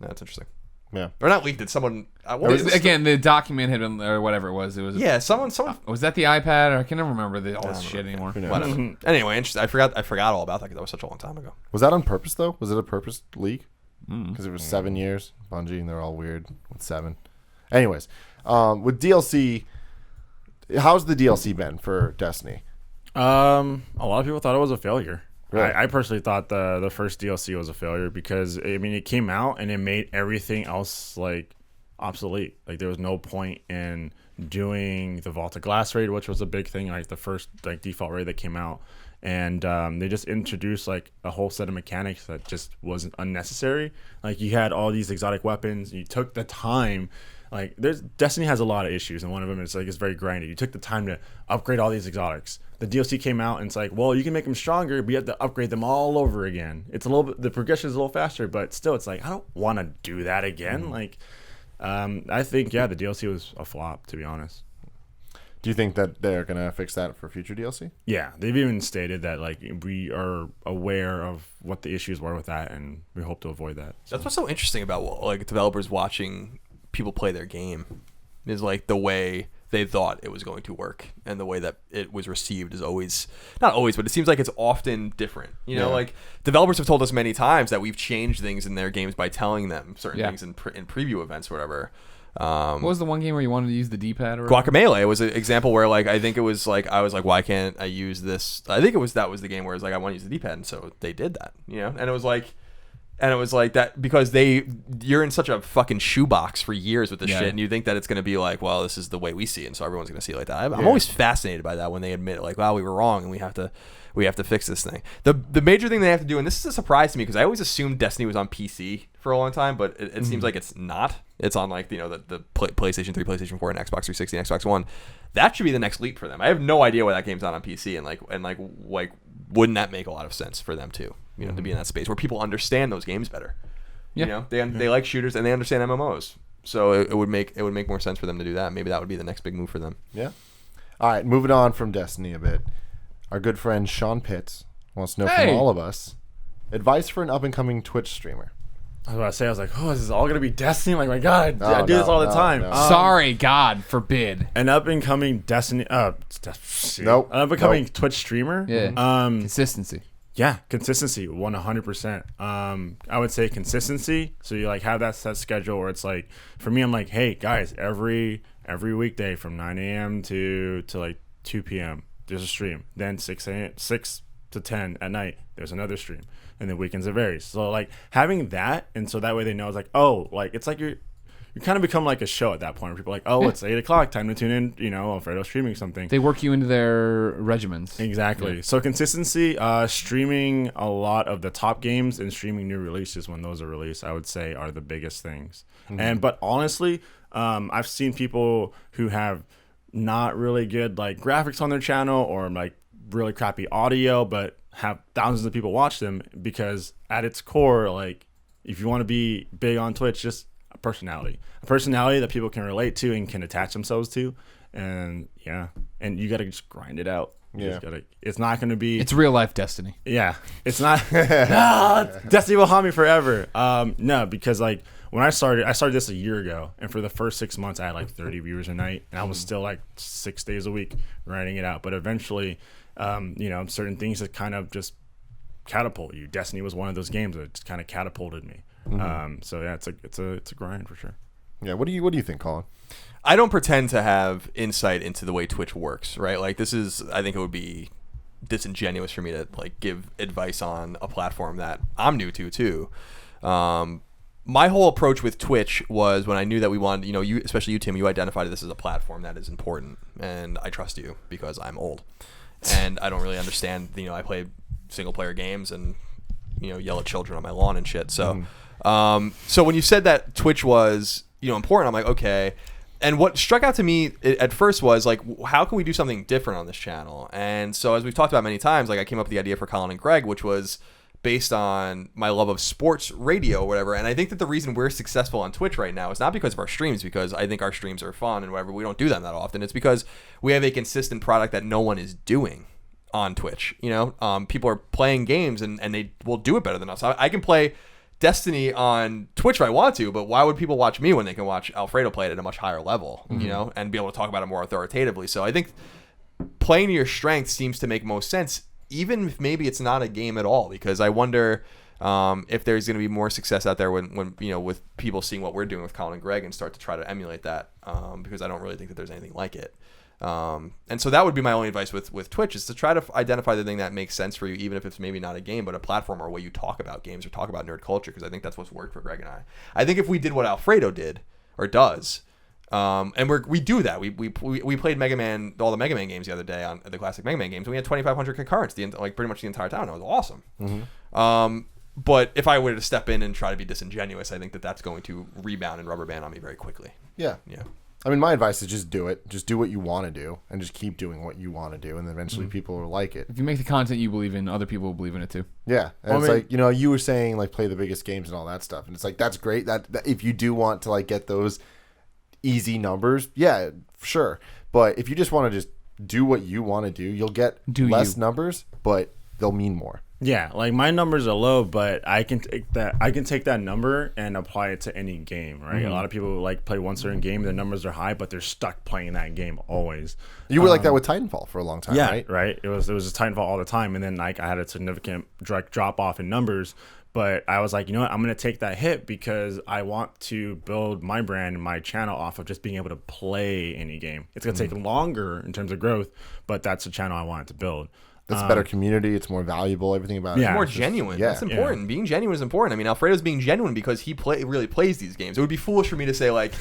That's interesting. Yeah, or not leaked. Did someone? Again, the document had been, or whatever it was. It was someone. Was that the iPad? Or I can never remember all this shit anymore. Whatever. Anyway, interesting. I forgot all about that because that was such a long time ago. Was that on purpose though? Was it a purpose leak? Because it was 7 years. Bungie, and they're all weird with 7. Anyways, with DLC, how's the DLC been for Destiny? A lot of people thought it was a failure. Really? I personally thought the first DLC was a failure because, I mean, it came out and it made everything else like obsolete. Like, there was no point in doing the Vault of Glass raid, which was a big thing, like the first like default raid that came out. And they just introduced like a whole set of mechanics that just wasn't unnecessary. Like, you had all these exotic weapons. You took the time. Like, Destiny has a lot of issues, and one of them is like it's very grindy. You took the time to upgrade all these exotics. The DLC came out, and it's like, well, you can make them stronger, but you have to upgrade them all over again. It's a little bit, the progression is a little faster, but still, it's like, I don't want to do that again. Like, I think the DLC was a flop, to be honest. Do you think that they're gonna fix that for future DLC? Yeah, they've even stated that like we are aware of what the issues were with that, and we hope to avoid that. That's what's so interesting about like developers watching people play their game is like the way they thought it was going to work and the way that it was received is always not always, but it seems like it's often different. You know, like developers have told us many times that we've changed things in their games by telling them certain things in preview events or whatever. What was the one game where you wanted to use the D-pad? Or whatever? Guacamelee was an example where like I think it was like I was like, why can't I use this? I think that was the game where it's like I want to use the D-pad, and so they did that, you know. And it was like that because you're in such a fucking shoebox for years with this shit, and you think that it's gonna be like, well, this is the way we see it, and so everyone's gonna see it like that. I'm always fascinated by that when they admit like, wow, we were wrong, and we have to fix this thing. The major thing they have to do, and this is a surprise to me because I always assumed Destiny was on PC for a long time, but it seems like it's not. It's on like, you know, the PlayStation 3, PlayStation 4, and Xbox 360, and Xbox One. That should be the next leap for them. I have no idea why that game's not on PC, and like wouldn't that make a lot of sense for them too? You know, to be in that space where people understand those games better. You know, they like shooters and they understand MMOs, so it would make more sense for them to do that. Maybe that would be the next big move for them. Yeah. All right, moving on from Destiny a bit. Our good friend Sean Pitts wants to know from all of us advice for an up and coming Twitch streamer. I was about to say, I was like, oh, is this all going to be Destiny? Like, my God, I do this all the time. No. Sorry, God forbid. An up-and-coming Destiny... Nope. An up-and-coming Twitch streamer? Yeah. Consistency. Yeah, consistency, 100%. I would say consistency. So you, like, have that set schedule where it's like... For me, I'm like, hey, guys, every weekday from 9 a.m. to like 2 p.m., there's a stream. Then 6 to 10 at night, there's another stream. And then weekends it varies. So like having that, and so that way they know it's like, oh, like it's like you're we kind of become like a show at that point. Where people are like, oh, it's 8 o'clock, time to tune in. Alfredo streaming something. They work you into their regimens. Exactly. Yeah. So consistency, streaming a lot of the top games and streaming new releases when those are released, I would say are the biggest things. But honestly, I've seen people who have not really good like graphics on their channel or like really crappy audio, but have thousands of people watch them because at its core, like if you want to be big on Twitch, just a personality that people can relate to and can attach themselves to. And and you got to just grind it out. It's not going to be. It's real life Destiny. Yeah, it's not. Destiny will haunt me forever. No, because like when I started this a year ago, and for the first 6 months, I had like 30 viewers a night, and I was still like 6 days a week grinding it out. But eventually, certain things that kind of just catapult you. Destiny was one of those games that just kind of catapulted me. So yeah, it's a grind for sure. Yeah. What do you think, Colin? I don't pretend to have insight into the way Twitch works, right? Like I think it would be disingenuous for me to like give advice on a platform that I'm new to too. My whole approach with Twitch was when I knew that we wanted, you, especially you, Tim, you identified this as a platform that is important, and I trust you because I'm old and I don't really understand. I play single player games and yell at children on my lawn and shit. So, so when you said that Twitch was important, I'm like, okay. And what struck out to me at first was like, how can we do something different on this channel? And so as we've talked about many times, like I came up with the idea for Colin and Greg, which was based on my love of sports radio or whatever. And I think that the reason we're successful on Twitch right now is not because of our streams, because I think our streams are fun and whatever. We don't do them that often. It's because we have a consistent product that no one is doing on Twitch. People are playing games and they will do it better than us. I can play Destiny on Twitch if I want to, but why would people watch me when they can watch Alfredo play it at a much higher level, and be able to talk about it more authoritatively? So I think playing to your strength seems to make most sense, even if maybe it's not a game at all, because I wonder if there's going to be more success out there when with people seeing what we're doing with Colin and Greg and start to try to emulate that, because I don't really think that there's anything like it. And so that would be my only advice with Twitch, is to try to identify the thing that makes sense for you, even if it's maybe not a game, but a platform or a way you talk about games or talk about nerd culture, because I think that's what's worked for Greg and I. I think if we did what Alfredo did or does, and we do that. We played Mega Man, all the Mega Man games the other day on the classic Mega Man games, and we had 2,500 concurrents, pretty much the entire time. It was awesome. But if I were to step in and try to be disingenuous, I think that that's going to rebound and rubber band on me very quickly. Yeah. I mean, my advice is just do it. Just do what you want to do, and just keep doing what you want to do, and eventually people will like it. If you make the content you believe in, other people will believe in it too. Yeah, and it's like you were saying, like play the biggest games and all that stuff, and it's like that's great. That if you do want to like get those easy numbers, yeah, sure. But if you just want to just do what you want to do, you'll get less numbers, but they'll mean more. Yeah, like my numbers are low, but I can take that number and apply it to any game, right? A lot of people like play one certain game, their numbers are high, but they're stuck playing that game always. You were like that with Titanfall for a long time, right? Right. It was just Titanfall all the time, and then like I had a significant direct drop off in numbers, but I was like, you know what, I'm gonna take that hit because I want to build my brand and my channel off of just being able to play any game. It's gonna take longer in terms of growth, but that's the channel I wanted to build. It's a better community. It's more valuable. Everything about it. It's more genuine. That's important. Being genuine is important. I mean, Alfredo's being genuine because he really plays these games. It would be foolish for me to say, like,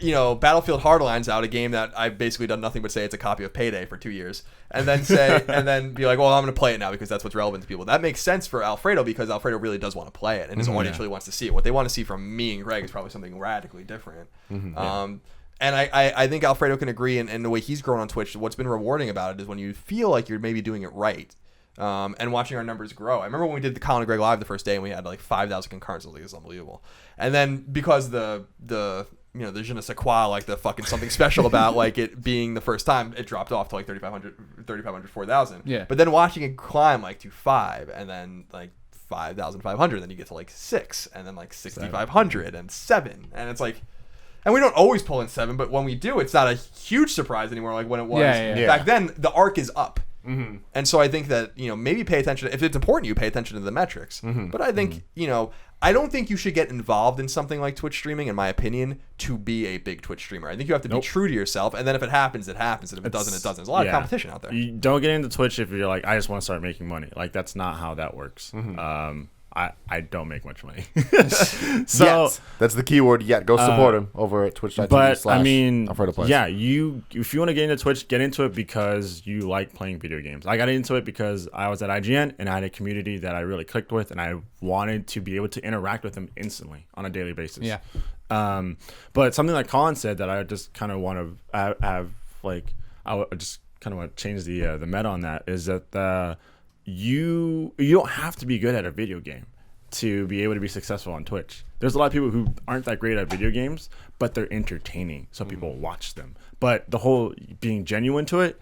Battlefield Hardline's out, a game that I've basically done nothing but say it's a copy of Payday for 2 years, and then be like, well, I'm going to play it now because that's what's relevant to people. That makes sense for Alfredo because Alfredo really does want to play it, and his audience really wants to see it. What they want to see from me and Greg is probably something radically different. And I think Alfredo can agree, and the way he's grown on Twitch, what's been rewarding about it is when you feel like you're maybe doing it right, and watching our numbers grow. I remember when we did the Colin and Greg Live the first day, and we had like 5,000 concurrents. It was unbelievable. And then because the je ne sais quoi, like the fucking something special about like it being the first time, it dropped off to like 3,500, 4,000. Yeah. But then watching it climb like to 5, and then like 5,500, then you get to like 6, and then like 6,500 and 7, and it's like. And we don't always pull in 7, but when we do, it's not a huge surprise anymore like when it was. Back then, the arc is up. And so I think that, maybe pay attention. If it's important, you pay attention to the metrics. But I think, I don't think you should get involved in something like Twitch streaming, in my opinion, to be a big Twitch streamer. I think you have to be true to yourself. And then if it happens, it happens. And if it doesn't, it doesn't. There's a lot of competition out there. You don't get into Twitch if you're like, I just want to start making money. Like, that's not how that works. I don't make much money. So Yet. That's the key word. Yet. Go support him over at twitch.tv. but I mean, Alfredo Plays. yeah, if you want to get into Twitch, get into it because you like playing video games. I got into it because I was at IGN and I had a community that I really clicked with, and I wanted to be able to interact with them instantly on a daily basis. Yeah. But something like Colin said that I just kind of want to have like I just kind of want to change the meta on that is that you don't have to be good at a video game to be able to be successful on Twitch. There's a lot of people who aren't that great at video games, but they're entertaining, so people watch them. But the whole being genuine to it,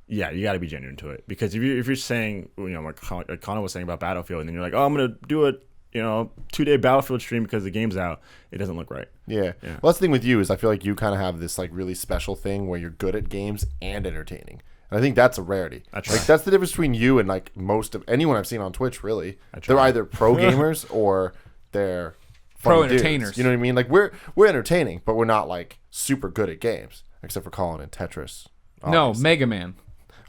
yeah, you got to be genuine to it, because if you're saying, like Connor was saying about Battlefield, and then you're like, oh, I'm gonna do a 2-day Battlefield stream because the game's out, it doesn't look right. Yeah. Well, that's the thing with you is I feel like you kind of have this like really special thing where you're good at games and entertaining. And I think that's a rarity. Like that's the difference between you and like most of anyone I've seen on Twitch. Really, they're either pro gamers or they're Pro dudes. entertainers. You know what I mean? Like we're entertaining, but we're not like super good at games, except for Colin and Tetris. No, obviously. Mega Man.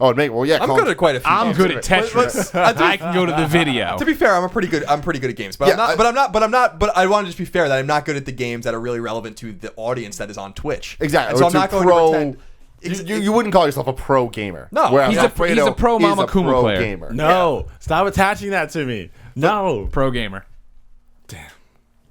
Oh, well, yeah. I'm Colin, good at quite a few. I'm games. good at Tetris. I can go to the video. To be fair, I'm pretty good at games, but Yeah, But I want to just be fair that I'm not good at the games that are really relevant to the audience that is on Twitch. Exactly. And so Or I'm to not going pro- to pretend. You wouldn't call yourself a pro gamer. No, Whereas he's a Alfredo pro is Mama a Kuma pro player. gamer. No, stop attaching that to me. No. Pro gamer.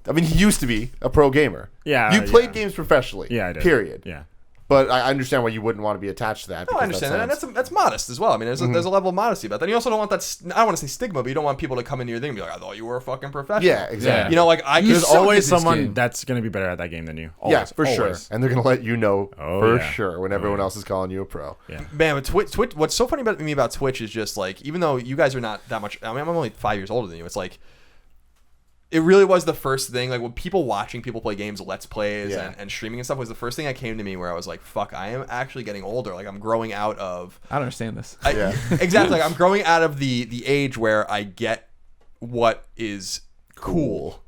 I mean, he used to be a pro gamer. Yeah, You played yeah. games professionally. Yeah, I did. Period. Yeah. But I understand why you wouldn't want to be attached to that. No, because I understand that, and sounds- that's modest as well. I mean, there's a level of modesty about that. And you also don't want that. I don't want to say stigma, but you don't want people to come into your thing and be like, "I thought you were a fucking professional." Yeah, exactly. You know, like There's suck always at this someone game. that's going to be better at that game than you. Yeah, Always, for sure. always. And they're going to let you know Oh, for yeah. sure when everyone else is calling you a pro. Yeah. Man, but Twitch. What's so funny about me about Twitch is just like, even though you guys are not that much. I mean, I'm only 5 years older than you. It's like, it really was the first thing. Like when people watching people play games, Let's Plays and streaming and stuff was the first thing that came to me where I was like, fuck, I am actually getting older. Like I'm growing out of. I don't understand this. Exactly. Like I'm growing out of the age where I get what is cool.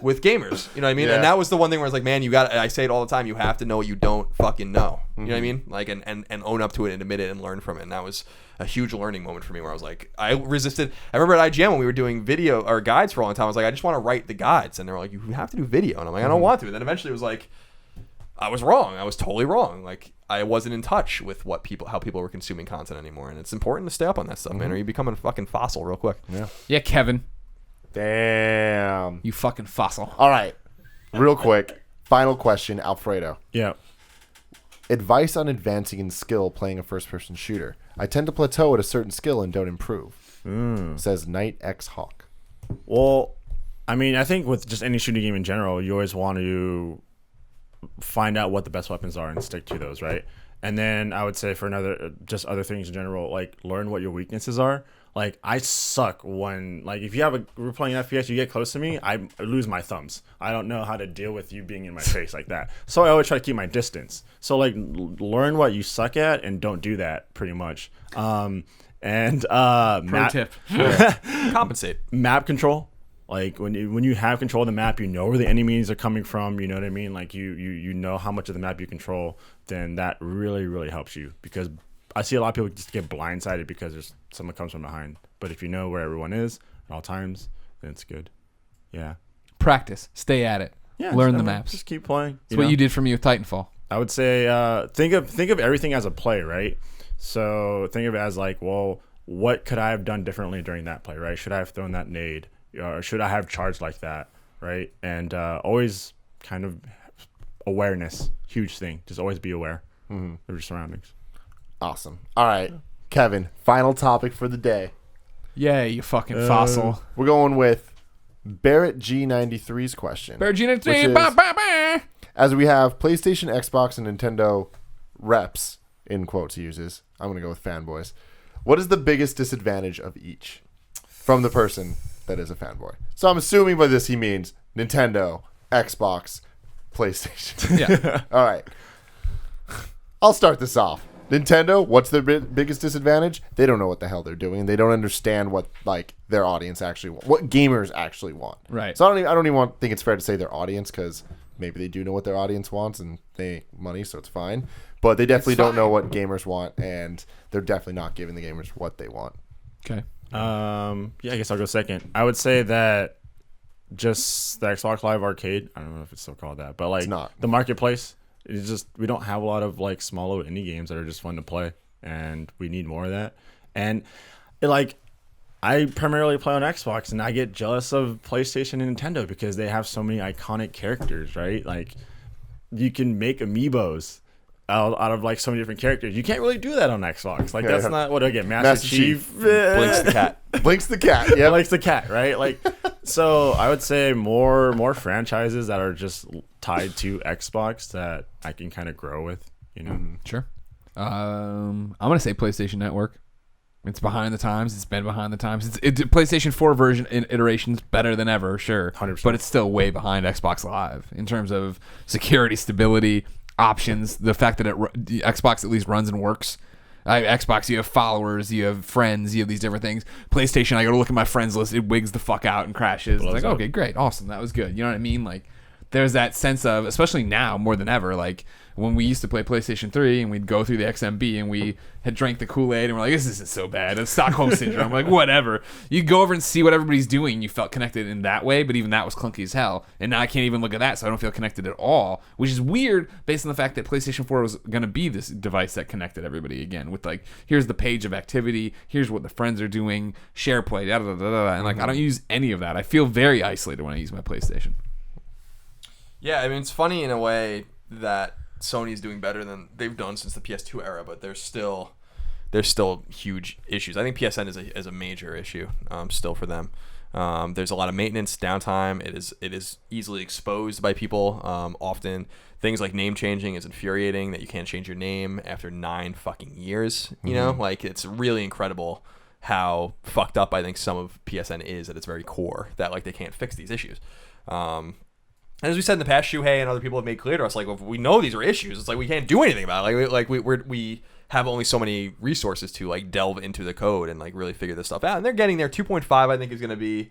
With gamers, you know what I mean? Yeah. And that was the one thing where it's like, man, I say it all the time, you have to know what you don't fucking know. You know what I mean? Like, and own up to it and admit it and learn from it. And that was a huge learning moment for me where I was like, I resisted. I remember at IGN when we were doing video or guides for a long time, I was like, I just want to write the guides. And they were like, you have to do video. And I'm like, I don't want to. And then eventually it was like, I was wrong. I was totally wrong. Like, I wasn't in touch with how people were consuming content anymore. And it's important to stay up on that stuff, man, or you become a fucking fossil real quick. Yeah, Kevin. Damn. You fucking fossil. All right. Real quick. Final question, Alfredo. Yeah. Advice on advancing in skill playing a first-person shooter. I tend to plateau at a certain skill and don't improve. Says Knight X Hawk. Well, I mean, I think with just any shooting game in general, you always want to find out what the best weapons are and stick to those, right? And then I would say for just other things in general, like learn what your weaknesses are. Like I suck when, like if we're playing FPS, you get close to me, I lose my thumbs. I don't know how to deal with you being in my face like that. So I always try to keep my distance. So like learn what you suck at and don't do that pretty much. Pro tip. Compensate. Map control. Like when you have control of the map, you know where the enemies are coming from. You know what I mean? Like you know how much of the map you control. Then that really, really helps you, because I see a lot of people just get blindsided because someone comes from behind. But if you know where everyone is at all times, then it's good. Yeah. Practice. Stay at it. Yeah. Learn the maps. Just keep playing. That's what you did for me with Titanfall. I would say think of everything as a play, right? So think of it as like, well, what could I have done differently during that play, right? Should I have thrown that nade? Or should I have charged like that, right? And always kind of awareness, huge thing. Just always be aware of your surroundings. Awesome. All right. Kevin, final topic for the day. Yay, you fucking fossil. We're going with Barrett G93's question. Barrett which G93. is, as we have PlayStation, Xbox, and Nintendo reps, in quotes he uses, I'm going to go with fanboys. What is the biggest disadvantage of each? From the person that is a fanboy. So I'm assuming by this he means Nintendo, Xbox, PlayStation. Yeah. All right. I'll start this off. Nintendo, what's their biggest disadvantage? They don't know what the hell they're doing. They don't understand what their audience actually want, what gamers actually want. Right. So I don't even think it's fair to say their audience, because maybe they do know what their audience wants and they make money, so it's fine. But they definitely don't know what gamers want, and they're definitely not giving the gamers what they want. Okay. Yeah, I guess I'll go second. I would say that just the Xbox Live Arcade. I don't know if it's still called that, but like It's not. the marketplace. It's just we don't have a lot of like small little indie games that are just fun to play, and we need more of that. And like I primarily play on Xbox, and I get jealous of PlayStation and Nintendo because they have so many iconic characters, right? Like you can make amiibos out of like so many different characters. You can't really do that on Xbox. Like that's not what I get. Master Chief. Blinks the cat. Blinks the cat. Yeah, Likes the cat, right? Like, so I would say more franchises that are just tied to Xbox that I can kind of grow with, you know. Sure. I'm gonna say PlayStation Network. It's behind the times. It's been behind the times. It's PlayStation 4 version iterations better than ever, sure. 100%. But it's still way behind Xbox Live in terms of security, stability, options. The fact that the Xbox at least runs and works. Xbox, you have followers, you have friends, you have these different things. PlayStation, I go to look at my friends list, it wigs the fuck out and crashes. It's like, okay, great, awesome, that was good. You know what I mean? Like, there's that sense of, especially now more than ever, like when we used to play PlayStation 3 and we'd go through the XMB and we had drank the Kool-Aid and we're like, this isn't so bad. It's Stockholm Syndrome. Like, whatever. You go over and see what everybody's doing. You felt connected in that way, but even that was clunky as hell. And now I can't even look at that, so I don't feel connected at all, which is weird based on the fact that PlayStation 4 was going to be this device that connected everybody again with like, here's the page of activity, here's what the friends are doing, share play, da da da da da. And like, I don't use any of that. I feel very isolated when I use my PlayStation. Yeah, I mean, it's funny in a way that Sony's doing better than they've done since the PS2 era, but there's still huge issues. I think PSN is a major issue still for them. There's a lot of maintenance downtime. It is easily exposed by people. Often things like name changing is infuriating, that you can't change your name after 9 fucking years. You know, like it's really incredible how fucked up I think some of PSN is at its very core, that like they can't fix these issues. And as we said in the past, Shuhei and other people have made clear to us, like, well, we know these are issues. It's like we can't do anything about it. We have only so many resources to like delve into the code and like really figure this stuff out. And they're getting there. 2.5, I think, is going to be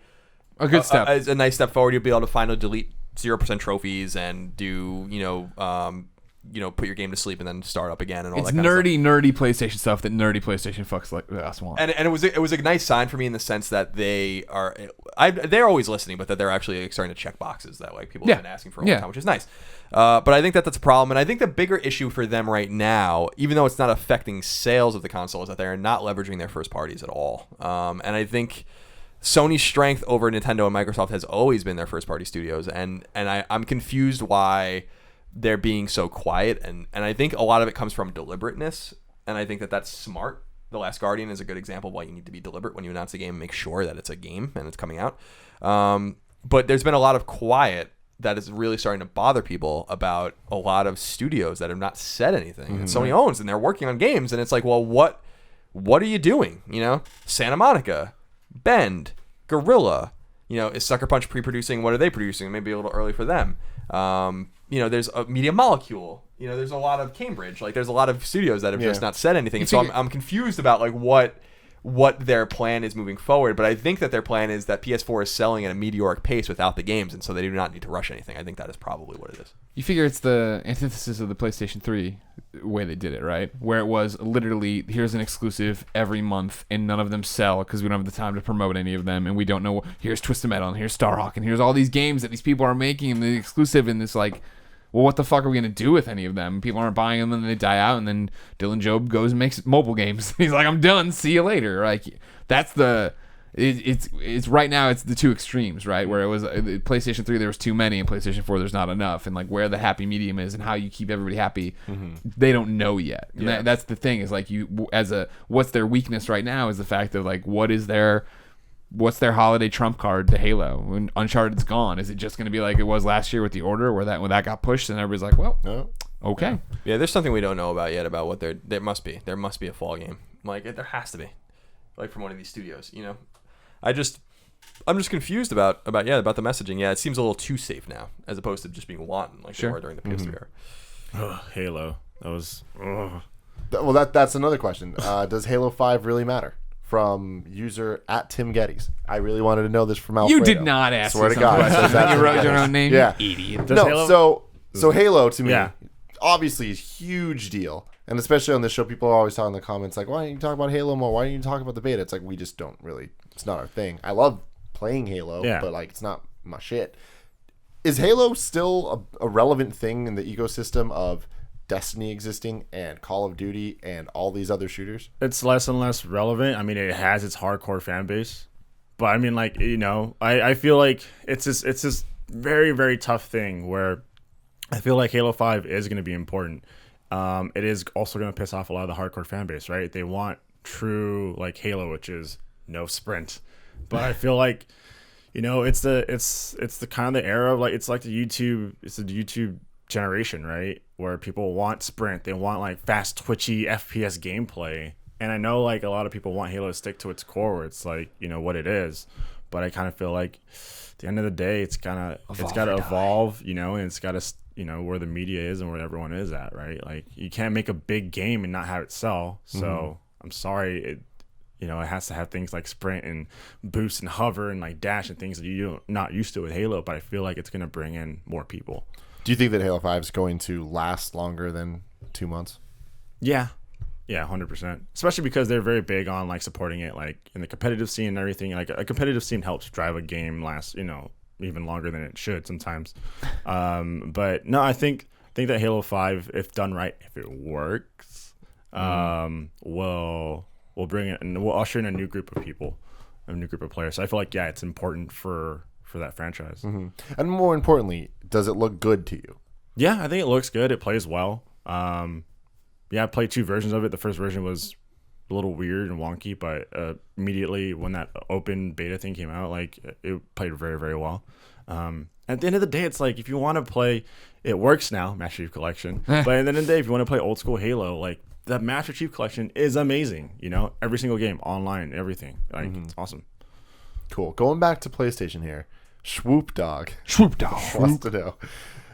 A good step. A nice step forward. You'll be able to finally delete 0% trophies and do put your game to sleep and then start up again and all It's that kind of stuff. nerdy PlayStation stuff that nerdy PlayStation fucks like us want. And it was a nice sign for me in the sense that they're always listening, but that they're actually like starting to check boxes that like people have been asking for a long time, which is nice. But I think that's a problem, and I think the bigger issue for them right now, even though it's not affecting sales of the console, is that they are not leveraging their first parties at all. And I think Sony's strength over Nintendo and Microsoft has always been their first party studios, and I'm confused why they're being so quiet, and I think a lot of it comes from deliberateness, and I think that's smart. The Last Guardian is a good example of why you need to be deliberate when you announce a game and make sure that it's a game and it's coming out. But there's been a lot of quiet that is really starting to bother people about a lot of studios that have not said anything. And Sony owns, and they're working on games, and it's like, well, what are you doing? You know, Santa Monica, Bend, Guerrilla. You know, is Sucker Punch pre-producing? What are they producing? Maybe a little early for them. There's a Media Molecule. You know, there's a lot of Cambridge. Like, there's a lot of studios that have just not said anything. And so I'm confused about like what their plan is moving forward. But I think that their plan is that PS4 is selling at a meteoric pace without the games, and so they do not need to rush anything. I think that is probably what it is. You figure it's the antithesis of the PlayStation 3 way they did it, right? Where it was literally, here's an exclusive every month, and none of them sell because we don't have the time to promote any of them, and we don't know. Here's Twisted Metal, and here's Starhawk, and here's all these games that these people are making, and the exclusive, and this like, well, what the fuck are we going to do with any of them? People aren't buying them, and then they die out, and then Dylan Job goes and makes mobile games. He's like, I'm done. See you later. Like, that's it's right now, it's the two extremes, right? Where it was PlayStation 3, there was too many, and PlayStation 4, there's not enough. And like where the happy medium is and how you keep everybody happy, they don't know yet. And that's the thing, is like, what's their weakness right now is the fact of like, what's their holiday trump card to Halo when Uncharted's gone? Is it just going to be like it was last year with The Order, where when that got pushed and everybody's like, well, okay. Yeah, there's something we don't know about yet about what there must be a fall game. Like, there has to be, like, from one of these studios. You know, I'm just confused about the messaging. Yeah, it seems a little too safe now, as opposed to just being wanton like they were during the PS3 era. Halo. That was. Well, that's another question. Does Halo 5 really matter? From user at Tim Gettys. I really wanted to know this from Alfredo. You did not ask. Swear to God. You wrote your own name. Yeah. You idiot. Does Halo? So Halo to me, obviously a huge deal. And especially on this show, people are always talking in the comments like, why don't you talk about Halo more? Why don't you talk about the beta? It's like, we just don't really, it's not our thing. I love playing Halo, but like, it's not my shit. Is Halo still a relevant thing in the ecosystem of Destiny existing and Call of Duty and all these other shooters? It's less and less relevant. I mean, it has its hardcore fan base, but I mean, like, you know, I feel like it's this very, very tough thing where I feel like Halo 5 is going to be important. It is also going to piss off a lot of the hardcore fan base, right? They want true like Halo, which is no sprint. But I feel like, you know, it's the kind of the era of like, it's the YouTube generation, right? Where people want sprint, they want like fast, twitchy FPS gameplay. And I know like a lot of people want Halo to stick to its core, where it's like, you know, what it is. But I kind of feel like at the end of the day, it's got to evolve, you know, and it's got to, you know, where the media is and where everyone is at, right? Like, you can't make a big game and not have it sell. So I'm sorry, you know, it has to have things like sprint and boost and hover and like dash and things that you're not used to with Halo. But I feel like it's going to bring in more people. Do you think that Halo 5 is going to last longer than 2 months? Yeah, 100%. Especially because they're very big on like supporting it, like in the competitive scene and everything. Like a competitive scene helps drive a game last, you know, even longer than it should sometimes. But no, I think that Halo 5, if done right, if it works, will bring it and we'll usher in a new group of people, a new group of players. So I feel like, yeah, it's important for that franchise. And more importantly, does it look good to you? Yeah, I think it looks good. It plays well. Yeah, I played 2 versions of it. The first version was a little weird and wonky, but immediately when that open beta thing came out, like, it played very, very well. At the end of the day, it's like, if you want to play, it works now, Master Chief Collection. But at the end of the day, if you want to play old school Halo, like, the Master Chief Collection is amazing. You know, every single game, online, everything. Like, it's awesome. Cool. Going back to PlayStation here, Swoop Dog wants to know,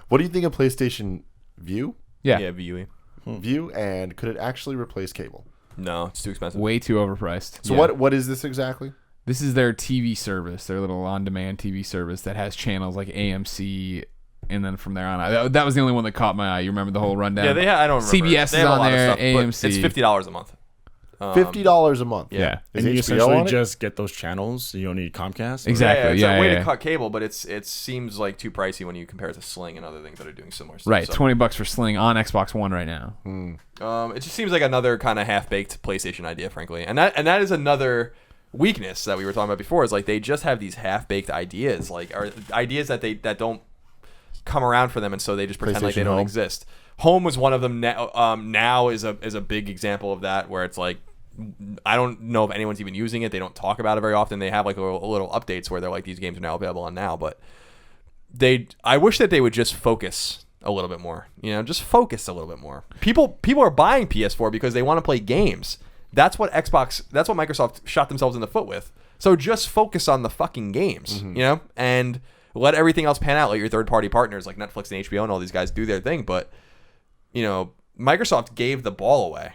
what do you think of PlayStation View? Yeah. VUE. View, and could it actually replace cable? No, it's too expensive. Way too overpriced. So what is this exactly? This is their TV service, their little on-demand TV service that has channels like AMC, and then from there on, that was the only one that caught my eye. You remember the whole rundown? Yeah, I don't remember. CBS is on there, AMC. It's $50 a month. $50 a month. Yeah. Is And you HBO essentially on it? just get those channels. You don't need Comcast. Exactly. It's Yeah, a way yeah. to cut cable, but it seems like too pricey when you compare it to Sling and other things that are doing similar stuff. Right, So, $20 for Sling on Xbox One right now. it just seems like another kind of half-baked PlayStation idea, frankly, and that is another weakness that we were talking about before. Is like they just have these half-baked ideas, like or ideas that don't come around for them, and so they just pretend like they PlayStation don't Home. exist. Home was one of them. Now is a big example of that, where it's like, I don't know if anyone's even using it. They don't talk about it very often. They have like a little updates where they're like, these games are now available on Now, but I wish that they would just focus a little bit more. You know, just focus a little bit more. People are buying PS4 because they want to play games. That's what Microsoft shot themselves in the foot with. So just focus on the fucking games, you know, and let everything else pan out. Let your third-party partners like Netflix and HBO and all these guys do their thing. But, you know, Microsoft gave the ball away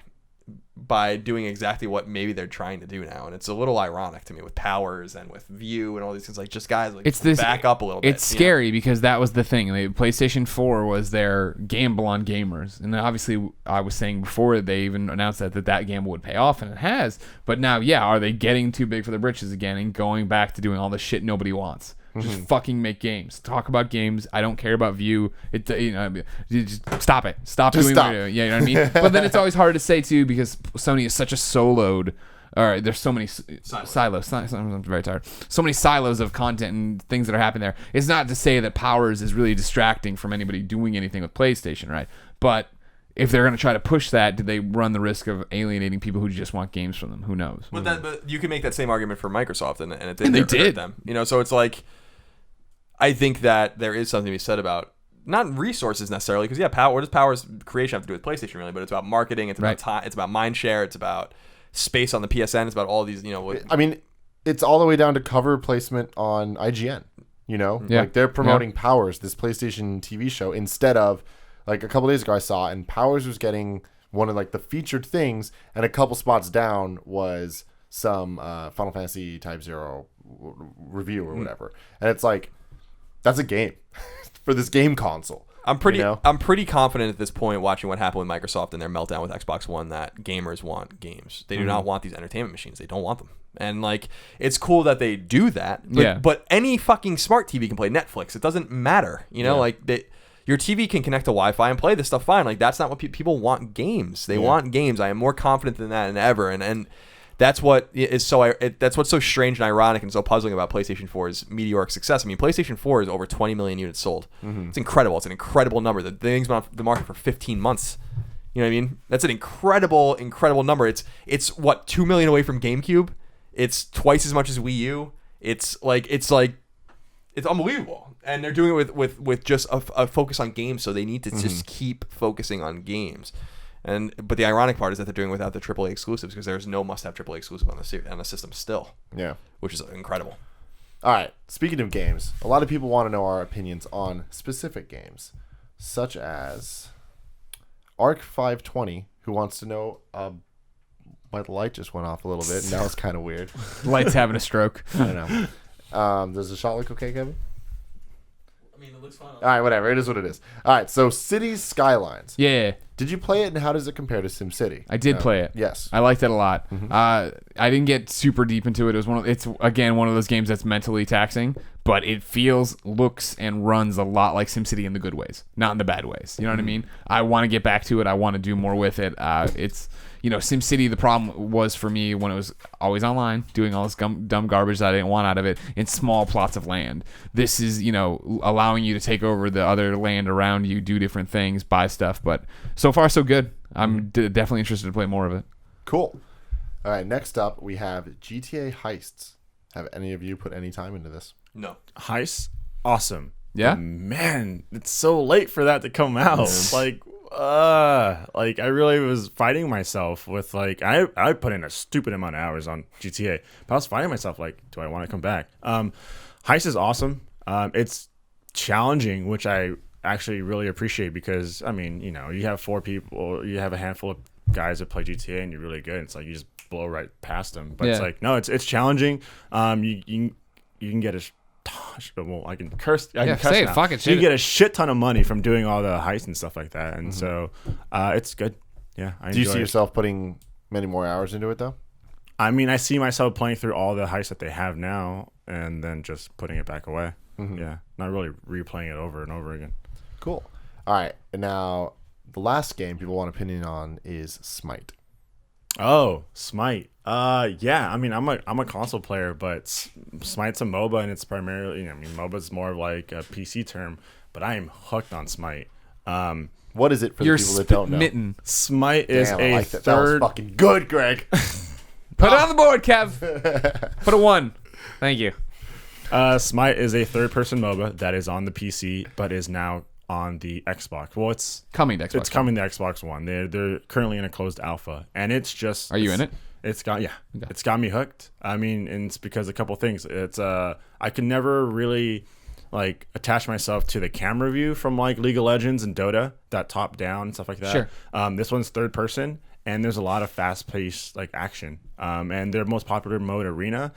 by doing exactly what maybe they're trying to do now, and it's a little ironic to me with Powers and with View and all these things. Like, just guys, like, back up a little bit. It's scary because that was the thing. The PlayStation 4 was their gamble on gamers, and obviously, I was saying before they even announced that gamble would pay off, and it has. But now, are they getting too big for their britches again and going back to doing all the shit nobody wants? Just fucking make games. Talk about games. I don't care about View. You just stop it. Stop doing what you're doing. Yeah, you know what I mean? But then it's always hard to say, too, because Sony is such a soloed. All right, there's so many silos. I'm very tired. So many silos of content and things that are happening there. It's not to say that Powers is really distracting from anybody doing anything with PlayStation, right? But if they're going to try to push that, do they run the risk of alienating people who just want games from them? Who knows? But you can make that same argument for Microsoft, and it didn't And they hurt did. them. You know, so it's like, I think that there is something to be said about not resources necessarily, because what does Power's creation have to do with PlayStation really? But it's about marketing, it's about time, it's about mind share, it's about space on the PSN, it's about all these, you know. I mean, it's all the way down to cover placement on IGN. You know, like they're promoting Powers, this PlayStation TV show, instead of like a couple days ago I saw, and Powers was getting one of like the featured things, and a couple spots down was some Final Fantasy Type 0 review or whatever, and it's like, that's a game for this game console. I'm pretty You know? I'm pretty confident at this point, watching what happened with Microsoft and their meltdown with Xbox One, that gamers want games. They do not want these entertainment machines. They don't want them. And like, it's cool that they do that. But, but any fucking smart TV can play Netflix. It doesn't matter. You know, like your TV can connect to Wi-Fi and play this stuff fine. Like, that's not what people want. Games. They want games. I am more confident than that than ever. And that's what is that's what's so strange and ironic and so puzzling about PlayStation 4's meteoric success. I mean, PlayStation 4 is over 20 million units sold. It's incredible. It's an incredible number. The thing's been on the market for 15 months. You know what I mean? That's an incredible number. It's what, 2 million away from GameCube. It's twice as much as Wii U. It's unbelievable. And they're doing it with just a focus on games. So they need to just keep focusing on games. But the ironic part is that they're doing it without the AAA exclusives, because there's no must-have AAA exclusive on the system still. Yeah, which is incredible. All right. Speaking of games, a lot of people want to know our opinions on specific games, such as Arc 520, who wants to know. My light just went off a little bit, and that was kind of weird. Light's having a stroke. I know. Does the shot look okay, Kevin? I mean, it looks fine. All right, whatever. It is what it is. All right, so Cities Skylines. Yeah. Did you play it, and how does it compare to SimCity? I did play it. Yes. I liked it a lot. I didn't get super deep into it. It was it's again one of those games that's mentally taxing, but it feels, looks, and runs a lot like SimCity in the good ways, not in the bad ways. You know what I mean? I want to get back to it. I want to do more with it. It's, you know, SimCity, the problem was for me when it was always online, doing all this dumb garbage that I didn't want out of it in small plots of land. This is, you know, allowing you to take over the other land around you, do different things, buy stuff. But so far, so good. I'm definitely interested to play more of it. Cool. All right, next up, we have GTA Heists. Have any of you put any time into this? No. Heists? Awesome. Yeah? Man, it's so late for that to come out. Like I really was fighting myself with, like, I put in a stupid amount of hours on GTA, but I was fighting myself, like, do I want to come back? Heist is awesome. It's challenging, which I actually really appreciate, because I mean, you know, you have 4 people, you have a handful of guys that play GTA and you're really good. It's like you just blow right past them, but it's like, no, it's challenging. You can get I can curse. I can say now. it. Fuck it. You can get a shit ton of money from doing all the heists and stuff like that, and so it's good. Yeah. Do you see yourself putting many more hours into it, though? I mean, I see myself playing through all the heists that they have now, and then just putting it back away. Yeah, not really replaying it over and over again. Cool. All right, and now the last game people want opinion on is Smite. Oh, Smite. Yeah. I mean, I'm a console player, but Smite's a MOBA, and it's primarily, you know, I mean, MOBA's more of like a PC term, but I am hooked on Smite. What is it for the people that don't know? Mitten. Smite is Damn, a I like that. third. That was fucking good, Greg. Put it on the board, Kev. Put a 1. Thank you. Smite is a third-person MOBA that is on the PC, but is now on the Xbox. Well, it's coming to Xbox. It's coming to Xbox One. They're currently in a closed alpha, and it's just. Are you in it? It's got It's got me hooked. I mean, and it's because a couple things. It's I could never really like attach myself to the camera view from like League of Legends and Dota, that top down and stuff like that. Sure. This one's third person, and there's a lot of fast paced like action. And their most popular mode, Arena,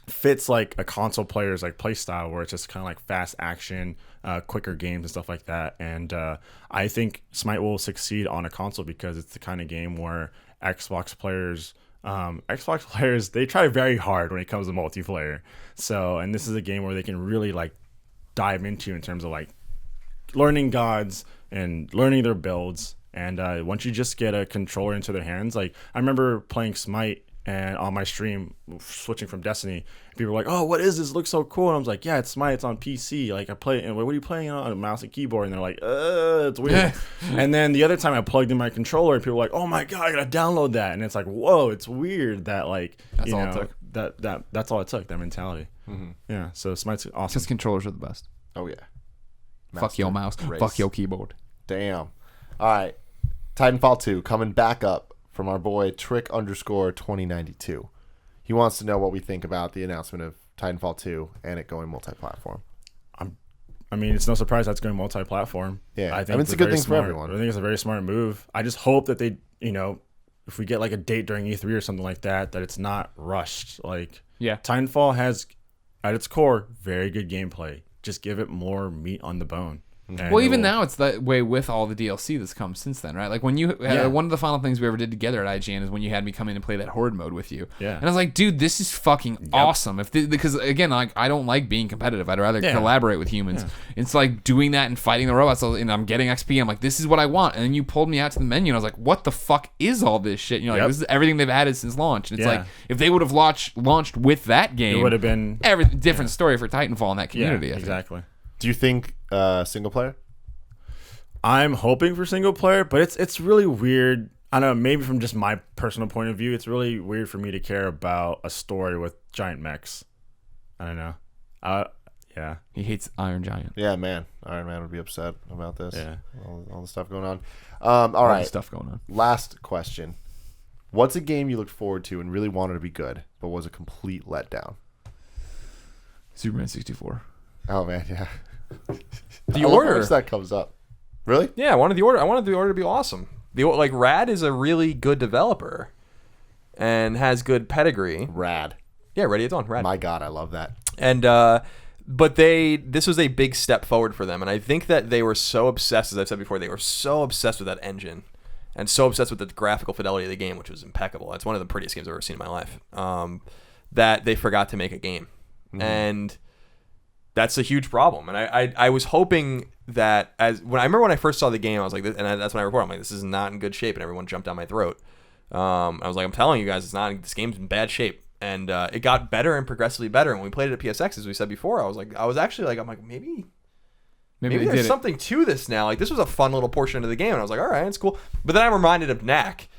fits like a console player's like play style, where it's just kind of like fast action, quicker games and stuff like that. And I think Smite will succeed on a console because it's the kind of game where Xbox players they try very hard when it comes to multiplayer. So, and this is a game where they can really like dive into in terms of like learning gods and learning their builds. And once you just get a controller into their hands, like I remember playing Smite and on my stream switching from Destiny, people were like, "Oh, what is this? It looks so cool." And I was like, "Yeah, it's Smite. It's on PC. Like I play. And what are you playing on? A mouse and keyboard?" And they're like, it's weird." And then the other time I plugged in my controller, and people were like, "Oh my god, I gotta download that." And it's like, whoa, it's weird that like that's all it took. That's all it took. That mentality. Yeah. So Smite's awesome. Because controllers are the best. Oh yeah. Fuck your mouse. Race. Fuck your keyboard. Damn. All right. Titanfall 2 coming back up from our boy Trick_2092. He wants to know what we think about the announcement of Titanfall 2 and it going multi-platform. I mean, it's no surprise that's going multi-platform. Yeah, I think it's a good thing for everyone. I think it's a very smart move. I just hope that they, you know, if we get like a date during E3 or something like that, that it's not rushed. Like, yeah, Titanfall has, at its core, very good gameplay. Just give it more meat on the bone. Well, even now it's that way with all the DLC that's come since then, right? Like when you one of the final things we ever did together at IGN is when you had me come in and play that horde mode with you. Yeah. And I was like, dude, this is fucking awesome. Because again, like I don't like being competitive. I'd rather collaborate with humans. It's like doing that and fighting the robots, and I'm getting XP. I'm like, this is what I want. And then you pulled me out to the menu, and I was like, what the fuck is all this shit? And you're like, this is everything they've added since launch. And it's like if they would have launched with that game, it would have been every different story for Titanfall in that community. Yeah, exactly. Do you think single player? I'm hoping for single player, but it's really weird. I don't know, maybe from just my personal point of view, it's really weird for me to care about a story with giant mechs. I don't know. Yeah. He hates Iron Giant. Yeah, man. Iron Man would be upset about this. Yeah. All the stuff going on. All right. Stuff going on. Last question. What's a game you looked forward to and really wanted to be good, but was a complete letdown? Superman 64. Oh, man, yeah. The I love Order. how much that comes up. Really? Yeah, I wanted the Order to be awesome. Rad is a really good developer and has good pedigree. Rad. Yeah, Ready at Dawn. Rad. My God, I love that. And but this was a big step forward for them, and I think that they were so obsessed, as I've said before, they were so obsessed with that engine and so obsessed with the graphical fidelity of the game, which was impeccable. It's one of the prettiest games I've ever seen in my life. That they forgot to make a game, and that's a huge problem. And I was hoping that I remember when I first saw the game, I was like, that's when I reported, I'm like, this is not in good shape, and everyone jumped down my throat. I was like, I'm telling you guys, this game's in bad shape. And it got better and progressively better. And when we played it at PSX, as we said before, I'm like, maybe there's something to this now. Like, this was a fun little portion of the game. And I was like, all right, it's cool. But then I'm reminded of Knack,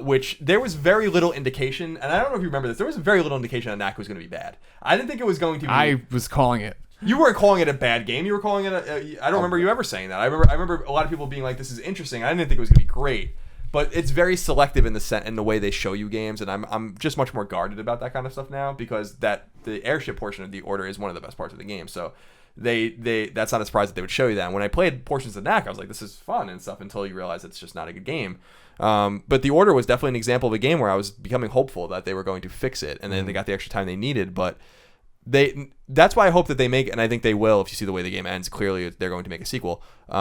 which there was very little indication. And I don't know if you remember this. There was very little indication that Knack was going to be bad. I didn't think it was going to be. I was calling it. You weren't calling it a bad game. You were calling it I don't remember you ever saying that. I remember a lot of people being like, this is interesting. I didn't think it was going to be great. But it's very selective in the way they show you games, and I'm just much more guarded about that kind of stuff now, because the airship portion of the Order is one of the best parts of the game. So that's not a surprise that they would show you that. And when I played portions of Knack, I was like, this is fun and stuff, until you realize it's just not a good game. But the Order was definitely an example of a game where I was becoming hopeful that they were going to fix it, and then they got the extra time they needed. But that's why I hope that they make it, and I think they will. If you see the way the game ends, clearly they're going to make a sequel. We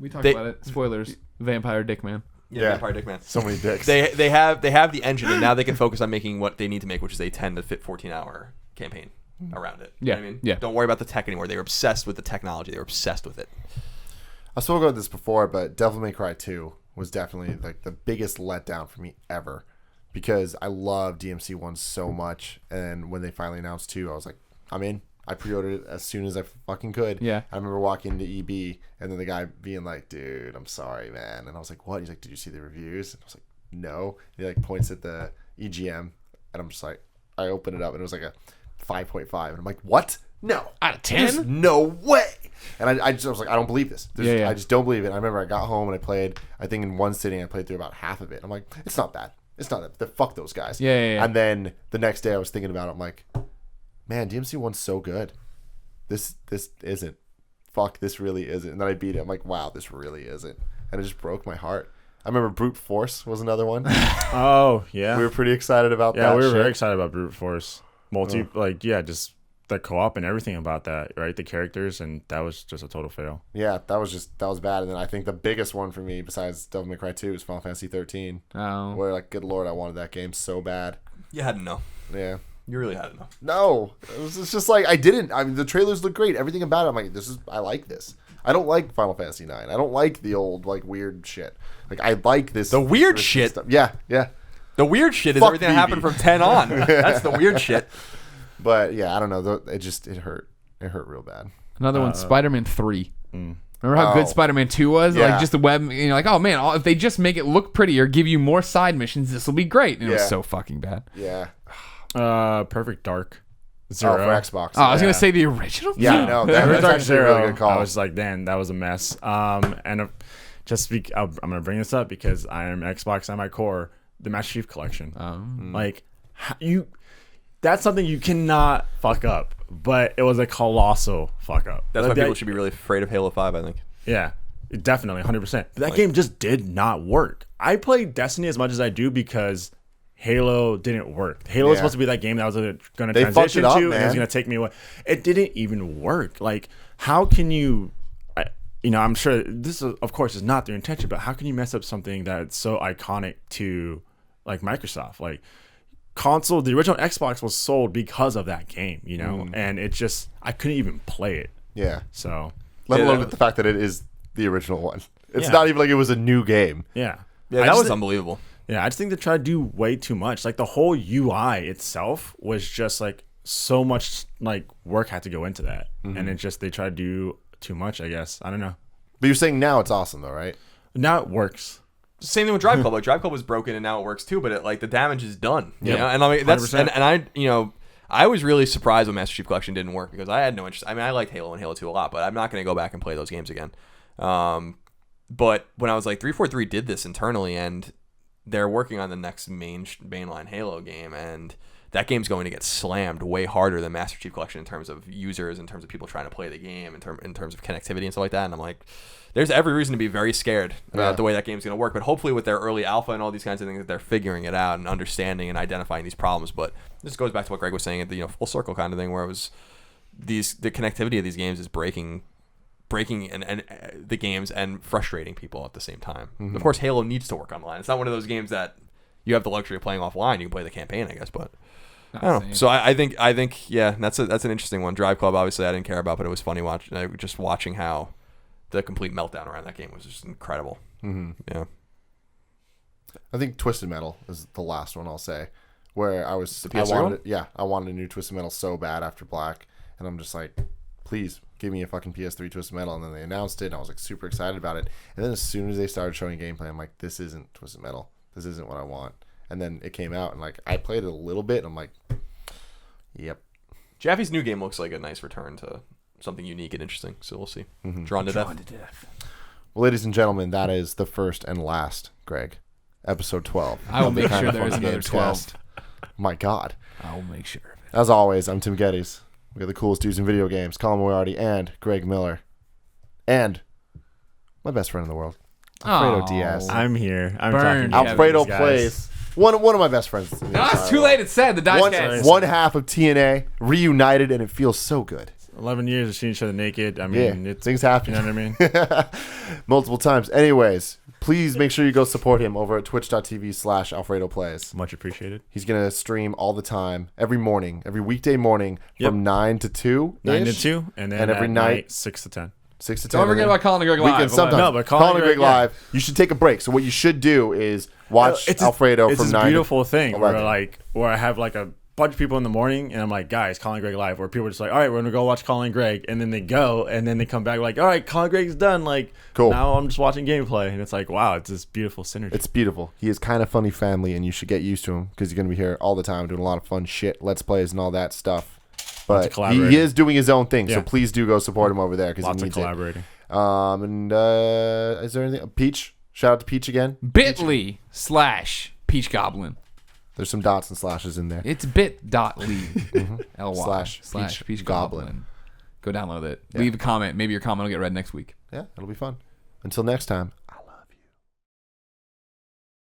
talked about it. Spoilers. Vampire Dick Man. Yeah, Vampire Dick Man. So many dicks. They have the engine, and now they can focus on making what they need to make, which is a 10 to 14-hour campaign around it. You know what I mean? Yeah. Don't worry about the tech anymore. They were obsessed with the technology. They were obsessed with it. I spoke about this before, but Devil May Cry 2 was definitely like the biggest letdown for me ever, because I love DMC 1 so much, and when they finally announced 2, I was like, I'm in. I pre-ordered it as soon as I fucking could. Yeah. I remember walking into EB, and then the guy being like, dude, I'm sorry, man. And I was like, what? He's like, did you see the reviews? And I was like, no. And he like points at the EGM, and I'm just like, I open it up, and it was like a 5.5. And I'm like, what? No. Out of 10? There's no way. And I was like, I don't believe this. Yeah. I just don't believe it. And I remember I got home, and I played, I think in one sitting, I played through about half of it. I'm like, it's not bad. It's not that. Fuck those guys. Yeah. And then the next day I was thinking about it. I'm like, man, DMC 1's so good. This isn't. Fuck, this really isn't. And then I beat it. I'm like, wow, this really isn't. And it just broke my heart. I remember Brute Force was another one. Oh, yeah. We were pretty excited about that. Yeah, we were shit. very excited about Brute Force. Just the co-op and everything about that, right? The characters, and that was just a total fail. Yeah, that was bad. And then I think the biggest one for me, besides Devil May Cry 2, is Final Fantasy 13. Oh. Where, like, good lord, I wanted that game so bad. You had to know. Yeah. You really had to know. No, it's just like I didn't. I mean, the trailers look great. Everything about it, I'm like, I like this. I don't like Final Fantasy 9. I don't like the old like weird shit. Like I like this. The weird shit. Stuff. Yeah. The weird shit is Fuck everything that BB. happened from 10 on. That's the weird shit. But yeah, I don't know. It hurt. It hurt real bad. Another one, Spider-Man 3. Remember how good Spider-Man 2 was? Yeah. Like just the web, like, oh man, if they just make it look prettier, give you more side missions, this will be great. And it was so fucking bad. Yeah. Perfect Dark Zero. Oh, for Xbox. Oh, I was gonna say the original. Yeah, no, that's Dark actually a Zero. really good call. I was like, damn, that was a mess. I'm gonna bring this up because I am Xbox at my core. The Master Chief Collection, that's something you cannot fuck up. But it was a colossal fuck up. That's why people should be really afraid of Halo 5, I think. Yeah, definitely, 100%. But that game just did not work. I played Destiny as much as I do because Halo didn't work. Halo was supposed to be that game that I was going to transition to, and it was going to take me away. It didn't even work. Like, how can you... I'm sure this is, of course, is not their intention, but how can you mess up something that's so iconic to like Microsoft? Like the original Xbox was sold because of that game, and it just, I couldn't even play it. Yeah. So, Let Yeah, alone that the fact that it is the original one. It's Yeah. not even like it was a new game. yeah. Yeah, I that just was thi- unbelievable. Yeah, I just think they tried to do way too much. Like the whole UI itself was just like so much like work had to go into that, and they tried to do too much. I guess I don't know. But you're saying now it's awesome though, right? Now it works. Same thing with Drive Club. Like Drive Club was broken and now it works too, but the damage is done. You Yeah. know? And I mean that's 100%. and I was really surprised when Master Chief Collection didn't work because I had no interest. I mean, I liked Halo and Halo 2 a lot, but I'm not going to go back and play those games again. But when I was like 343 did this internally and they're working on the next mainline Halo game, and that game's going to get slammed way harder than Master Chief Collection in terms of users, in terms of people trying to play the game, in terms of connectivity and stuff like that. And I'm like, there's every reason to be very scared about the way that game's going to work. But hopefully with their early alpha and all these kinds of things, that they're figuring it out and understanding and identifying these problems. But this goes back to what Greg was saying at the full circle kind of thing, where it was the connectivity of these games is breaking and the games and frustrating people at the same time. Of course, Halo needs to work online. It's not one of those games that you have the luxury of playing offline. You can play the campaign, I guess, but I don't know. So I think yeah, that's an interesting one. Drive Club, obviously, I didn't care about, but it was funny watching how the complete meltdown around that game was just incredible. Yeah. I think Twisted Metal is the last one I'll say, where I PS3 one? wanted a new Twisted Metal so bad after Black, and I'm just like, please give me a fucking PS3 Twisted Metal. And then they announced it, and I was like super excited about it. And then as soon as they started showing gameplay, I'm like, this isn't Twisted Metal. This isn't what I want. And then it came out, and like I played it a little bit, and I'm like, yep. Jaffe's new game looks like a nice return to something unique and interesting. So we'll see. Drawn to death. Well, ladies and gentlemen, that is the first and last, Greg, episode 12. I will of the make Kinda sure there is Funny another Gamescast. 12. My God. I will make sure of it. As always, I'm Tim Gettys. We got the coolest dudes in video games, Colin Moriarty and Greg Miller. And my best friend in the world, Alfredo Aw. Diaz. I'm here. I'm Burn, talking. Alfredo guys. plays one of my best friends. in the No, it's entire too world. late. It's said. The dice One, cast. one half of TNA reunited, and it feels so good. 11 years of seeing each other naked. I Yeah, mean, it's things happen. You know what I mean? Multiple times. Anyways, please make sure you go support him over at twitch.tv/Alfredo Plays. Much appreciated. He's going to stream all the time, every morning, every weekday morning Yep. from 9 to 2. 9 to 2, and then every at night 6 to 10. 6 to 10. Don't forget and then about Colin and Greg Live. weekends sometimes. No, but Colin and Greg Greg, yeah. Live. You should take a break. So what you should do is watch It's Alfredo it's from this 9 beautiful to thing 11. where I have like a bunch of people in the morning, and I'm like, guys, Colin and Greg Live, where people are just like, all right, we're gonna go watch Colin and Greg, and then they go, and then they come back like, all right, Colin and Greg's done, like, Cool. now I'm just watching gameplay, and it's like, wow, it's this beautiful synergy. It's beautiful. He is kind of funny family, and you should get used to him because he's going to be here all the time doing a lot of fun shit, let's plays, and all that stuff. But he collaborating. is doing his own thing, so Yeah. please do go support him over there because he Lots of needs it. collaborating. Is there anything? Peach? Shout out to Peach again. Bit.ly/Peach Goblin. There's some dots and slashes in there. It's bit.ly ly Slash Peach Goblin. Goblin. Go download it. Leave a comment. Maybe your comment will get read next week. Yeah, it'll be fun. Until next time,